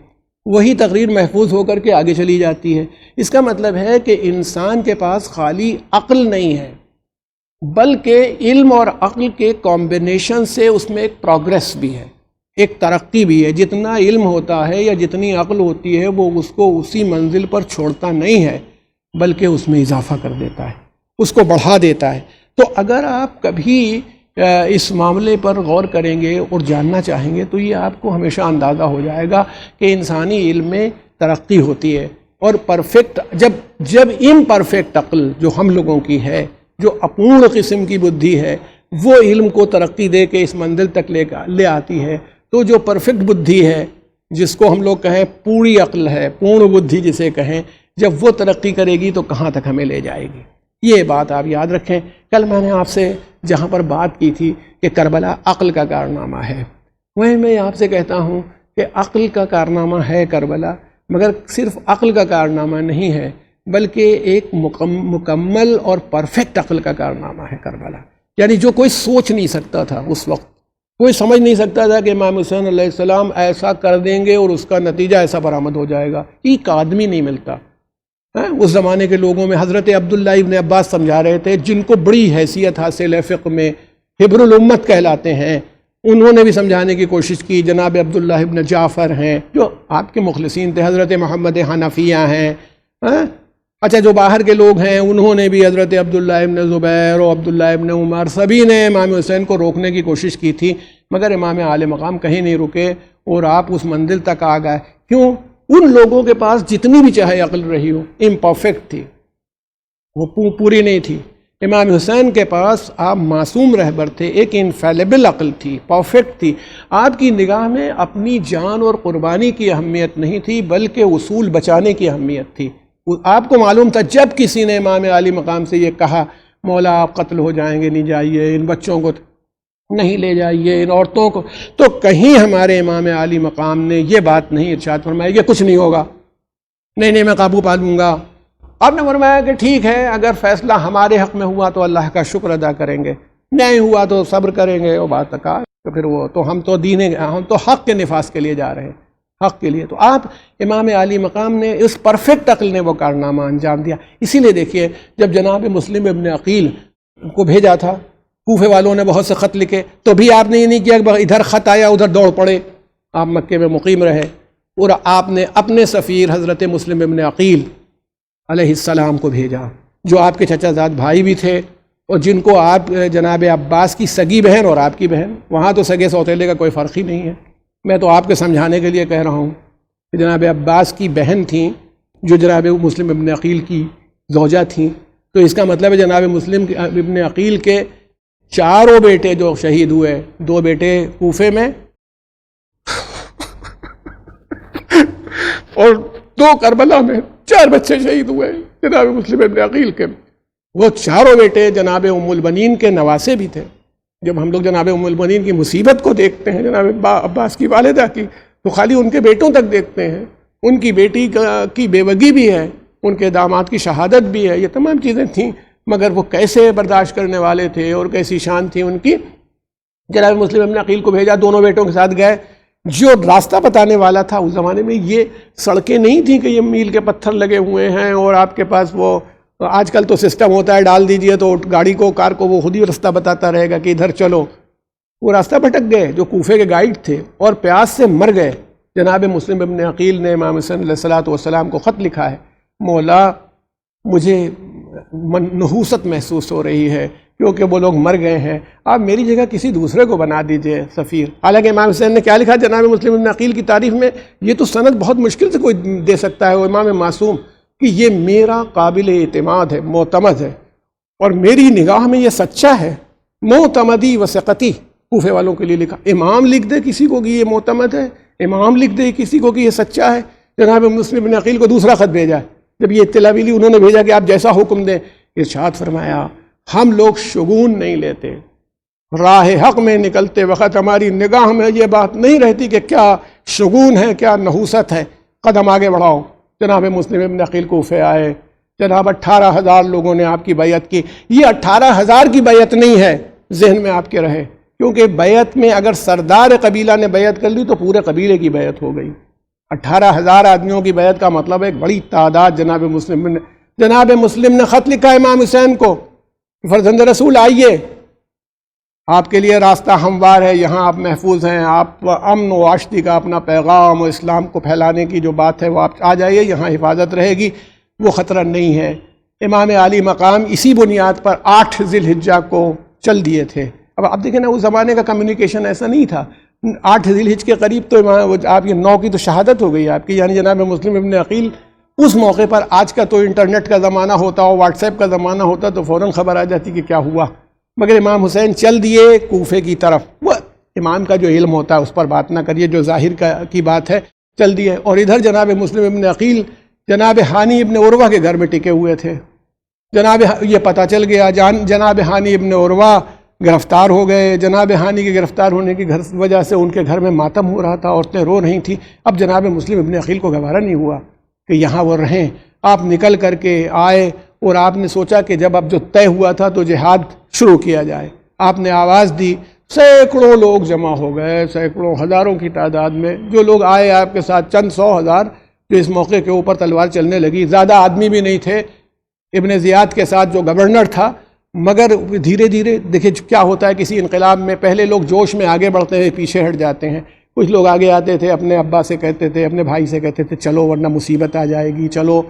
وہی تقریر محفوظ ہو کر کے آگے چلی جاتی ہے۔ اس کا مطلب ہے کہ انسان کے پاس خالی عقل نہیں ہے، بلکہ علم اور عقل کے کمبینیشن سے اس میں ایک پروگریس بھی ہے۔ ایک ترقی بھی ہے. جتنا علم ہوتا ہے یا جتنی عقل ہوتی ہے وہ اس کو اسی منزل پر چھوڑتا نہیں ہے بلکہ اس میں اضافہ کر دیتا ہے، اس کو بڑھا دیتا ہے. تو اگر آپ کبھی اس معاملے پر غور کریں گے اور جاننا چاہیں گے تو یہ آپ کو ہمیشہ اندازہ ہو جائے گا کہ انسانی علم میں ترقی ہوتی ہے. اور پرفیکٹ جب امپرفیکٹ عقل جو ہم لوگوں کی ہے، جو اپورن قسم کی بدھی ہے، وہ علم کو ترقی دے کے اس منزل تک لے آتی ہے، تو جو پرفیکٹ بدھی ہے جس کو ہم لوگ کہیں پوری عقل ہے، پورن بدھی جسے کہیں، جب وہ ترقی کرے گی تو کہاں تک ہمیں لے جائے گی. یہ بات آپ یاد رکھیں. کل میں نے آپ سے جہاں پر بات کی تھی کہ کربلا عقل کا کارنامہ ہے، وہیں میں آپ سے کہتا ہوں کہ عقل کا کارنامہ ہے کربلا، مگر صرف عقل کا کارنامہ نہیں ہے بلکہ ایک مکمل اور پرفیکٹ عقل کا کارنامہ ہے کربلا. یعنی جو کوئی سوچ نہیں سکتا تھا اس وقت، کوئی سمجھ نہیں سکتا تھا کہ امام حسین علیہ السلام ایسا کر دیں گے اور اس کا نتیجہ ایسا برآمد ہو جائے گا. ایک آدمی نہیں ملتا. اس زمانے کے لوگوں میں حضرت عبداللہ ابن عباس سمجھا رہے تھے، جن کو بڑی حیثیت حاصل ہے فقہ میں، حبر الامت کہلاتے ہیں. انہوں نے بھی سمجھانے کی کوشش کی. جناب عبداللہ ابن جعفر ہیں جو آپ کے مخلصین تھے، حضرت محمد حنفیہ ہیں. اچھا، جو باہر کے لوگ ہیں انہوں نے بھی، حضرت عبداللہ ابن زبیر اور عبداللہ ابن عمر، سبھی نے امام حسین کو روکنے کی کوشش کی تھی، مگر امام اعلی مقام کہیں نہیں رکے اور آپ اس منزل تک آ گئے. کیوں؟ ان لوگوں کے پاس جتنی بھی چاہے عقل رہی ہو، امپرفیکٹ تھی، وہ پوری نہیں تھی. امام حسین کے پاس آپ معصوم رہبر تھے، ایک انفیلیبل عقل تھی، پرفیکٹ تھی. آپ کی نگاہ میں اپنی جان اور قربانی کی اہمیت نہیں تھی بلکہ اصول بچانے کی اہمیت تھی. آپ کو معلوم تھا جب کسی نے امام عالی مقام سے یہ کہا، مولا آپ قتل ہو جائیں گے، نہیں جائیے، ان بچوں کو نہیں لے جائیے، ان عورتوں کو، تو کہیں ہمارے امام عالی مقام نے یہ بات نہیں ارشاد فرمائی کہ کچھ نہیں ہوگا، نہیں میں قابو پا لوں گا. آپ نے فرمایا کہ ٹھیک ہے، اگر فیصلہ ہمارے حق میں ہوا تو اللہ کا شکر ادا کریں گے، نہیں ہوا تو صبر کریں گے. وہ بات کا تو پھر وہ تو ہم تو حق کے نفاذ کے لیے جا رہے ہیں، حق کے لیے. تو آپ امام عالی مقام نے اس پرفیکٹ عقل نے وہ کارنامہ انجام دیا. اسی لیے دیکھیے جب جناب مسلم ابن عقیل کو بھیجا تھا، کوفے والوں نے بہت سے خط لکھے، تو بھی آپ نے یہ نہیں کیا کہ ادھر خط آیا ادھر دوڑ پڑے. آپ مکے میں مقیم رہے اور آپ نے اپنے سفیر حضرت مسلم ابن عقیل علیہ السلام کو بھیجا، جو آپ کے چچا زاد بھائی بھی تھے اور جن کو آپ جناب عباس کی سگی بہن اور آپ کی بہن، وہاں تو سگے سوتیلے کا کوئی فرق ہی نہیں ہے. میں تو آپ کے سمجھانے کے لیے کہہ رہا ہوں کہ جناب عباس کی بہن تھیں جو جناب مسلم ابن عقیل کی زوجہ تھیں، تو اس کا مطلب ہے جناب مسلم ابن عقیل کے چاروں بیٹے جو شہید ہوئے، 2 بیٹے کوفے میں اور 2 کربلا میں، 4 بچے شہید ہوئے جناب مسلم ابن عقیل کے. وہ چاروں بیٹے جناب ام البنین کے نواسے بھی تھے. جب ہم لوگ جناب ام البنین کی مصیبت کو دیکھتے ہیں، جناب عباس کی والدہ کی، تو خالی ان کے بیٹوں تک دیکھتے ہیں. ان کی بیٹی کی بیوگی بھی ہے، ان کے داماد کی شہادت بھی ہے، یہ تمام چیزیں تھیں، مگر وہ کیسے برداشت کرنے والے تھے اور کیسی شان تھی ان کی. جناب مسلم ابن عقیل کو بھیجا، دونوں بیٹوں کے ساتھ گئے. جو راستہ بتانے والا تھا، اس زمانے میں یہ سڑکیں نہیں تھیں کہ یہ میل کے پتھر لگے ہوئے ہیں اور آپ کے پاس وہ آج کل تو سسٹم ہوتا ہے ڈال دیجئے تو گاڑی کو، کار کو وہ خود ہی راستہ بتاتا رہے گا کہ ادھر چلو. وہ راستہ بھٹک گئے جو کوفے کے گائیڈ تھے اور پیاس سے مر گئے. جناب مسلم ابن عقیل نے امام حسین علیہ الصلوۃ والسلام کو خط لکھا ہے، مولا مجھے نحوست محسوس ہو رہی ہے کیونکہ وہ لوگ مر گئے ہیں، آپ میری جگہ کسی دوسرے کو بنا دیجئے سفیر. حالانکہ امام حسین نے کیا لکھا جناب مسلم ابن عقیل کی تعریف میں، یہ تو سند بہت مشکل سے کوئی دے سکتا ہے، وہ امام معصوم، کہ یہ میرا قابل اعتماد ہے، معتمد ہے، اور میری نگاہ میں یہ سچا ہے. معتمدی و ثقتی کوفے والوں کے لیے لکھا. امام لکھ دے کسی کو کہ یہ معتمد ہے، امام لکھ دے کسی کو کہ یہ سچا ہے. جناب مسلم ابن عقیل کو دوسرا خط بھیجا. جب یہ اطلاع ملی انہوں نے بھیجا کہ آپ جیسا حکم دیں. ارشاد فرمایا، ہم لوگ شگون نہیں لیتے، راہ حق میں نکلتے وقت ہماری نگاہ میں یہ بات نہیں رہتی کہ کیا شگون ہے، کیا نحوست ہے، قدم آگے بڑھاؤ. جناب مسلم ابن عقیل کوفے آئے. جناب 18,000 لوگوں نے آپ کی بیعت کی. یہ 18,000 کی بیعت نہیں ہے، ذہن میں آپ کے رہے، کیونکہ بیعت میں اگر سردار قبیلہ نے بیعت کر لی تو پورے قبیلے کی بیعت ہو گئی. 18,000 آدمیوں کی بیعت کا مطلب ایک بڑی تعداد. جناب مسلم نے خط لکھا امام حسین کو، فرزند رسول آئیے، آپ کے لیے راستہ ہموار ہے، یہاں آپ محفوظ ہیں، آپ امن و آشتی کا اپنا پیغام و اسلام کو پھیلانے کی جو بات ہے وہ آپ آ جائیے، یہاں حفاظت رہے گی، وہ خطرہ نہیں ہے۔ امام عالی مقام اسی بنیاد پر 8 ذی الحجہ کو چل دیے تھے۔ اب آپ دیکھیں نا، اس زمانے کا کمیونیکیشن ایسا نہیں تھا، 8 ذی الحجہ کے قریب تو آپ یہ 9 کی تو شہادت ہو گئی آپ کی، یعنی جناب مسلم ابن عقیل اس موقع پر، آج کا تو انٹرنیٹ کا زمانہ ہوتا اور واٹس ایپ کا زمانہ ہوتا تو فوراً خبر آ جاتی کہ کیا ہوا، مگر امام حسین چل دیے کوفے کی طرف۔ وہ امام کا جو علم ہوتا ہے اس پر بات نہ کریے، جو ظاہر کی بات ہے چل دیے۔ اور ادھر جناب مسلم ابن عقیل جناب ہانی ابن عروہ کے گھر میں ٹکے ہوئے تھے۔ یہ پتہ چل گیا، جناب ہانی ابن عروہ گرفتار ہو گئے۔ جناب ہانی کے گرفتار ہونے کی وجہ سے ان کے گھر میں ماتم ہو رہا تھا، عورتیں رو رہی تھیں۔ اب جناب مسلم ابن عقیل کو گوارا نہیں ہوا کہ یہاں وہ رہیں، آپ نکل کر کے آئے اور آپ نے سوچا کہ جب اب جو طے ہوا تھا تو جہاد شروع کیا جائے۔ آپ نے آواز دی، سینکڑوں لوگ جمع ہو گئے، سینکڑوں ہزاروں کی تعداد میں جو لوگ آئے آپ کے ساتھ، چند 100 ہزار جو اس موقع کے اوپر تلوار چلنے لگی۔ زیادہ آدمی بھی نہیں تھے ابن زیاد کے ساتھ جو گورنر تھا، مگر دھیرے دھیرے دیکھیں کیا ہوتا ہے کسی انقلاب میں، پہلے لوگ جوش میں آگے بڑھتے ہیں، پیچھے ہٹ جاتے ہیں۔ کچھ لوگ آگے آتے تھے، اپنے ابا سے کہتے تھے، اپنے بھائی سے کہتے تھے چلو ورنہ مصیبت آ جائے گی، چلو۔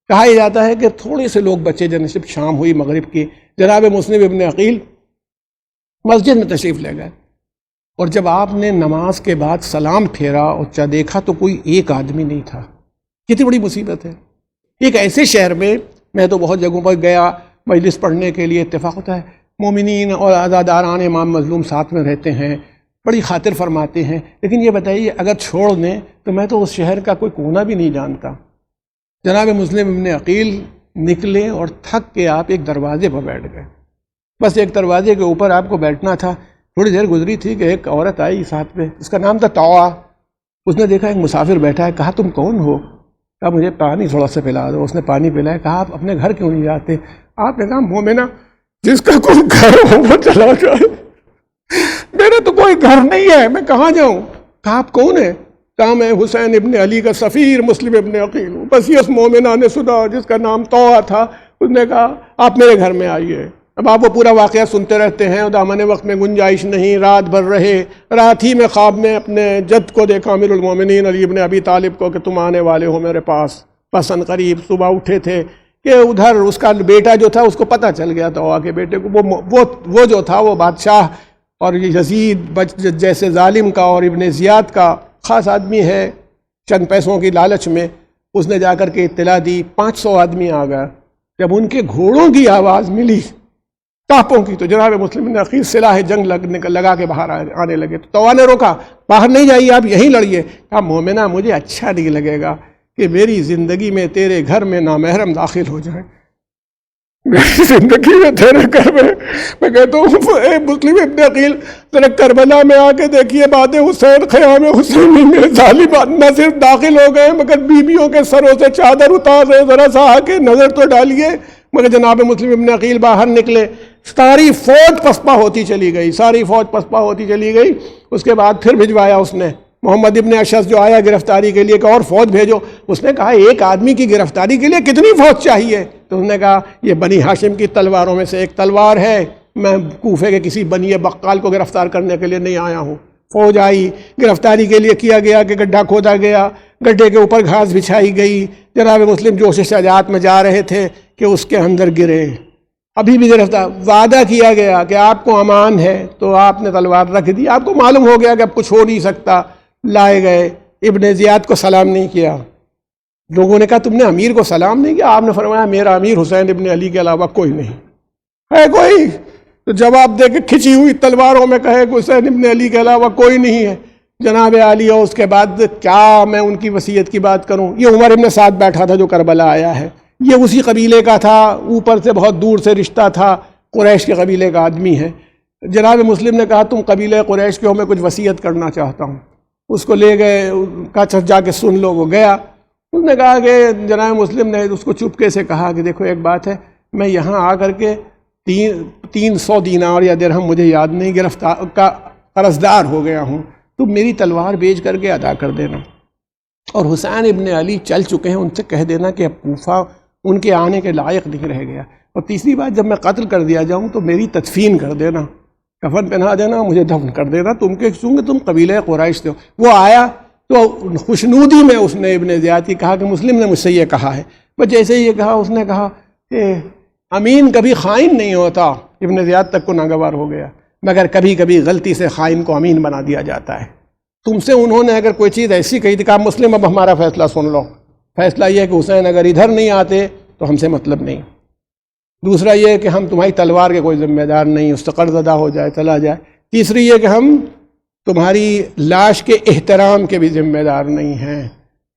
کہا یہ جاتا ہے کہ تھوڑے سے لوگ بچے، جب شام ہوئی مغرب کی، جناب مسلم ابن عقیل مسجد میں تشریف لے گئے، اور جب آپ نے نماز کے بعد سلام پھیرا اور دیکھا تو کوئی ایک آدمی نہیں تھا۔ کتنی بڑی مصیبت ہے ایک ایسے شہر میں۔ میں تو بہت جگہوں پر گیا مجلس پڑھنے کے لیے، اتفاق ہوتا ہے مومنین اور عزاداران امام مظلوم ساتھ میں رہتے ہیں، بڑی خاطر فرماتے ہیں، لیکن یہ بتائیے اگر چھوڑ دیں تو میں تو اس شہر کا کوئی کونا بھی نہیں جانتا۔ جناب مسلم ابن عقیل نکلے اور تھک کے آپ ایک دروازے پر بیٹھ گئے، بس ایک دروازے کے اوپر آپ کو بیٹھنا تھا۔ تھوڑی دیر گزری تھی کہ ایک عورت آئی ساتھ میں، اس کا نام تھا طوعہ۔ اس نے دیکھا ایک مسافر بیٹھا ہے، کہا تم کون ہو؟ کہا مجھے پانی تھوڑا سا پلا دو۔ اس نے پانی پلایا۔ کہا آپ اپنے گھر کیوں نہیں جاتے؟ آپ نے کہا مومنہ جس کا کوئی گھر ہو وہ چلا جائے، میرا تو کوئی گھر نہیں ہے، میں کہاں جاؤں؟ کہا آپ کون ہیں؟ کہا میں حسین ابن علی کا سفیر مسلم ابن عقیل ہوں۔ بس یہ مومنہ نے سنا جس کا نام طوعہ تھا، اس نے کہا آپ میرے گھر میں آئیے۔ اب آپ وہ پورا واقعہ سنتے رہتے ہیں، اور دامن وقت میں گنجائش نہیں، رات بھر رہے، رات ہی میں خواب میں اپنے جد کو دیکھا امیر المومنین علی ابن ابی طالب کو کہ تم آنے والے ہو میرے پاس۔ بس ان قریب صبح اٹھے تھے کہ ادھر اس کا بیٹا جو تھا اس کو پتہ چل گیا تھا، کے بیٹے کو وہ جو تھا وہ بادشاہ اور یزید جیسے ظالم کا اور ابن زیاد کا خاص آدمی ہے، چند پیسوں کی لالچ میں اس نے جا کر کے اطلاع دی۔ 500 آدمی آ گیا۔ جب ان کے گھوڑوں کی آواز ملی ٹاپوں کی تو جناب مسلم نے عقیل سلاح جنگ لگا کے باہر آنے لگے۔ تو طوعہ نے روکا، باہر نہیں جائیے، آپ یہیں لڑیے۔ کہا مومنہ مجھے اچھا نہیں لگے گا کہ میری زندگی میں تیرے گھر میں نامحرم داخل ہو جائے، میری زندگی میں تیرے گھر میں کہتا ہوں اے مسلم ابن عقیل ذرا کربلا میں آ کے دیکھیے باد حسین خیام حسینی میں ظالمان نہ صرف داخل ہو گئے مگر بیویوں کے سروں سے چادر اتار رہے، ذرا سا آ کے نظر تو ڈالیے۔ مگر جناب مسلم ابن عقیل باہر نکلے، ساری فوج پسپا ہوتی چلی گئی، ساری فوج پسپا ہوتی چلی گئی۔ اس کے بعد پھر بھجوایا اس نے محمد ابن اشعث جو آیا گرفتاری کے لیے کہ اور فوج بھیجو۔ اس نے کہا ایک آدمی کی گرفتاری کے لیے کتنی فوج چاہیے؟ تو انہوں نے کہا یہ بنی ہاشم کی تلواروں میں سے ایک تلوار ہے، میں کوفے کے کسی بنی بقال کو گرفتار کرنے کے لیے نہیں آیا ہوں۔ فوج آئی، گرفتاری کے لیے کیا گیا کہ گڈھا کھودا گیا، گڈھے کے اوپر گھاس بچھائی گئی۔ جناب مسلم جوش شجاعت میں جا رہے تھے کہ اس کے اندر گرے، ابھی بھی گرفتار۔ وعدہ کیا گیا کہ آپ کو امان ہے، تو آپ نے تلوار رکھ دی۔ آپ کو معلوم ہو گیا کہ اب کچھ ہو نہیں سکتا، لائے گئے۔ ابن زیاد کو سلام نہیں کیا۔ لوگوں نے کہا تم نے امیر کو سلام نہیں کیا؟ آپ نے فرمایا میرا امیر حسین ابن علی کے علاوہ کوئی نہیں ہے۔ کوئی تو جواب دے کے کھچی ہوئی تلواروں میں کہے کہ حسین ابن علی کے علاوہ کوئی نہیں ہے جناب علی۔ اور اس کے بعد کیا میں ان کی وصیت کی بات کروں؟ یہ عمر ابن سعد بیٹھا تھا جو کربلا آیا ہے، یہ اسی قبیلے کا تھا، اوپر سے بہت دور سے رشتہ تھا، قریش کے قبیلے کا آدمی ہے۔ جناب مسلم نے کہا تم قبیلہ قریش کے ہو، میں کچھ وصیت کرنا چاہتا ہوں۔ اس کو لے گئے، کہا جا کے سن لو۔ وہ گیا، اس نے کہا کہ جناب مسلم نے اس کو چپکے سے کہا کہ دیکھو ایک بات ہے، میں یہاں آ کر کے 300 دینار یا درہم مجھے یاد نہیں گرفتار کا قرضدار ہو گیا ہوں، تم میری تلوار بیچ کر کے ادا کر دینا، اور حسین ابن علی چل چکے ہیں، ان سے کہہ دینا کہ اب کوفہ ان کے آنے کے لائق نہیں رہ گیا، اور تیسری بات جب میں قتل کر دیا جاؤں تو میری تدفین کر دینا، کفن پہنا دینا، مجھے دفن کر دینا، چونکہ تم قبیلہ قریش سے ہو۔ وہ آیا تو خوشنودی میں اس نے ابن زیاد کی کہا کہ مسلم نے مجھ سے یہ کہا ہے، بس جیسے ہی یہ کہا اس نے کہا کہ امین کبھی خائن نہیں ہوتا۔ ابن زیاد تک کو ناگوار ہو گیا، مگر کبھی کبھی غلطی سے خائن کو امین بنا دیا جاتا ہے۔ تم سے انہوں نے اگر کوئی چیز ایسی کہی تھی، کہا مسلم اب ہمارا فیصلہ سن لو، فیصلہ یہ ہے کہ حسین اگر ادھر نہیں آتے تو ہم سے مطلب نہیں، دوسرا یہ کہ ہم تمہاری تلوار کے کوئی ذمہ دار نہیں، اس سے قرض ادا ہو جائے چلا جائے، تیسری یہ کہ ہم تمہاری لاش کے احترام کے بھی ذمہ دار نہیں ہیں،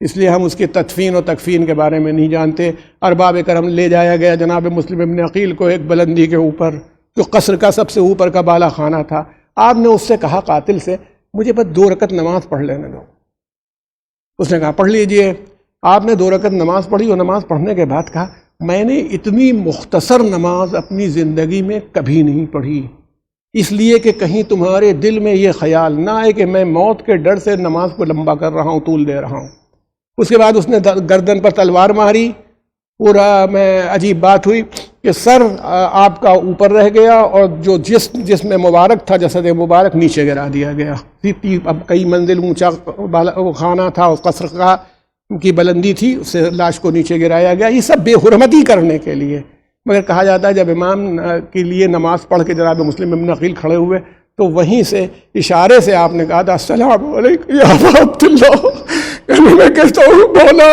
اس لیے ہم اس کی تدفین و تکفین کے بارے میں نہیں جانتے۔ ارباب کرم لے جایا گیا جناب مسلم ابن عقیل کو ایک بلندی کے اوپر جو قصر کا سب سے اوپر کا بالا خانہ تھا۔ آپ نے اس سے کہا قاتل سے مجھے بس 2 رکعت نماز پڑھ لینے دو۔ اس نے کہا پڑھ لیجئے۔ آپ نے 2 رکعت نماز پڑھی اور نماز پڑھنے کے بعد کہا میں نے اتنی مختصر نماز اپنی زندگی میں کبھی نہیں پڑھی، اس لیے کہ کہیں تمہارے دل میں یہ خیال نہ آئے کہ میں موت کے ڈر سے نماز کو لمبا کر رہا ہوں، طول دے رہا ہوں۔ اس کے بعد اس نے گردن پر تلوار ماری، پورا میں عجیب بات ہوئی کہ سر آپ کا اوپر رہ گیا اور جو جسم مبارک تھا، جسد مبارک نیچے گرا دیا گیا۔ اب کئی منزل اونچا خانہ تھا، اس قصر کا کی بلندی تھی، اس سے لاش کو نیچے گرایا گیا، یہ سب بے حرمتی کرنے کے لیے۔ مگر کہا جاتا ہے جب امام کے لیے نماز پڑھ کے جناب مسلم ابن عقیل کھڑے ہوئے تو وہیں سے اشارے سے آپ نے کہا تھا السلام علیکم یا ابا عبداللہ، یعنی میں کہتا ہوں مولا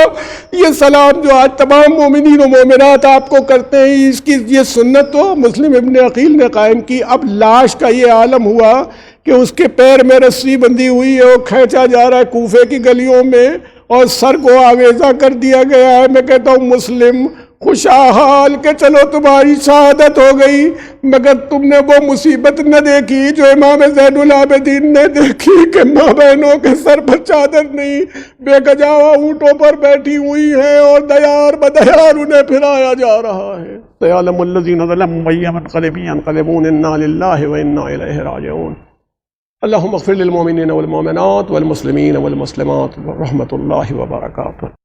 یہ سلام جو آج تمام مومنین و مومنات آپ کو کرتے ہیں، اس کی یہ سنت تو مسلم ابن عقیل نے قائم کی۔ اب لاش کا یہ عالم ہوا کہ اس کے پیر میں رسی بندھی ہوئی ہے اور کھینچا جا رہا ہے کوفے کی گلیوں میں اور سر کو آویزہ کر دیا گیا ہے۔ میں کہتا ہوں مسلم خوشحال کہ چلو تمہاری شہادت ہو گئی، مگر تم نے وہ مصیبت نہ دیکھی جو امام زین العابدین نے دیکھی کہ ماں بہنوں کے سر پر چادر نہیں، بے گجاوا اونٹوں پر بیٹھی ہوئی ہیں اور دیار بدیار انہیں پھرایا جا رہا ہے۔ سیعلم الذین ظلموا أَيَّ مُنقلب ينقلبون إِنَّا لِلَّهِ وَإِنَّا إِلَيْهِ راجعون۔ اللهم اغفر للمؤمنين والمؤمنات والمسلمين والمسلمات ورحمة الله وبركاته۔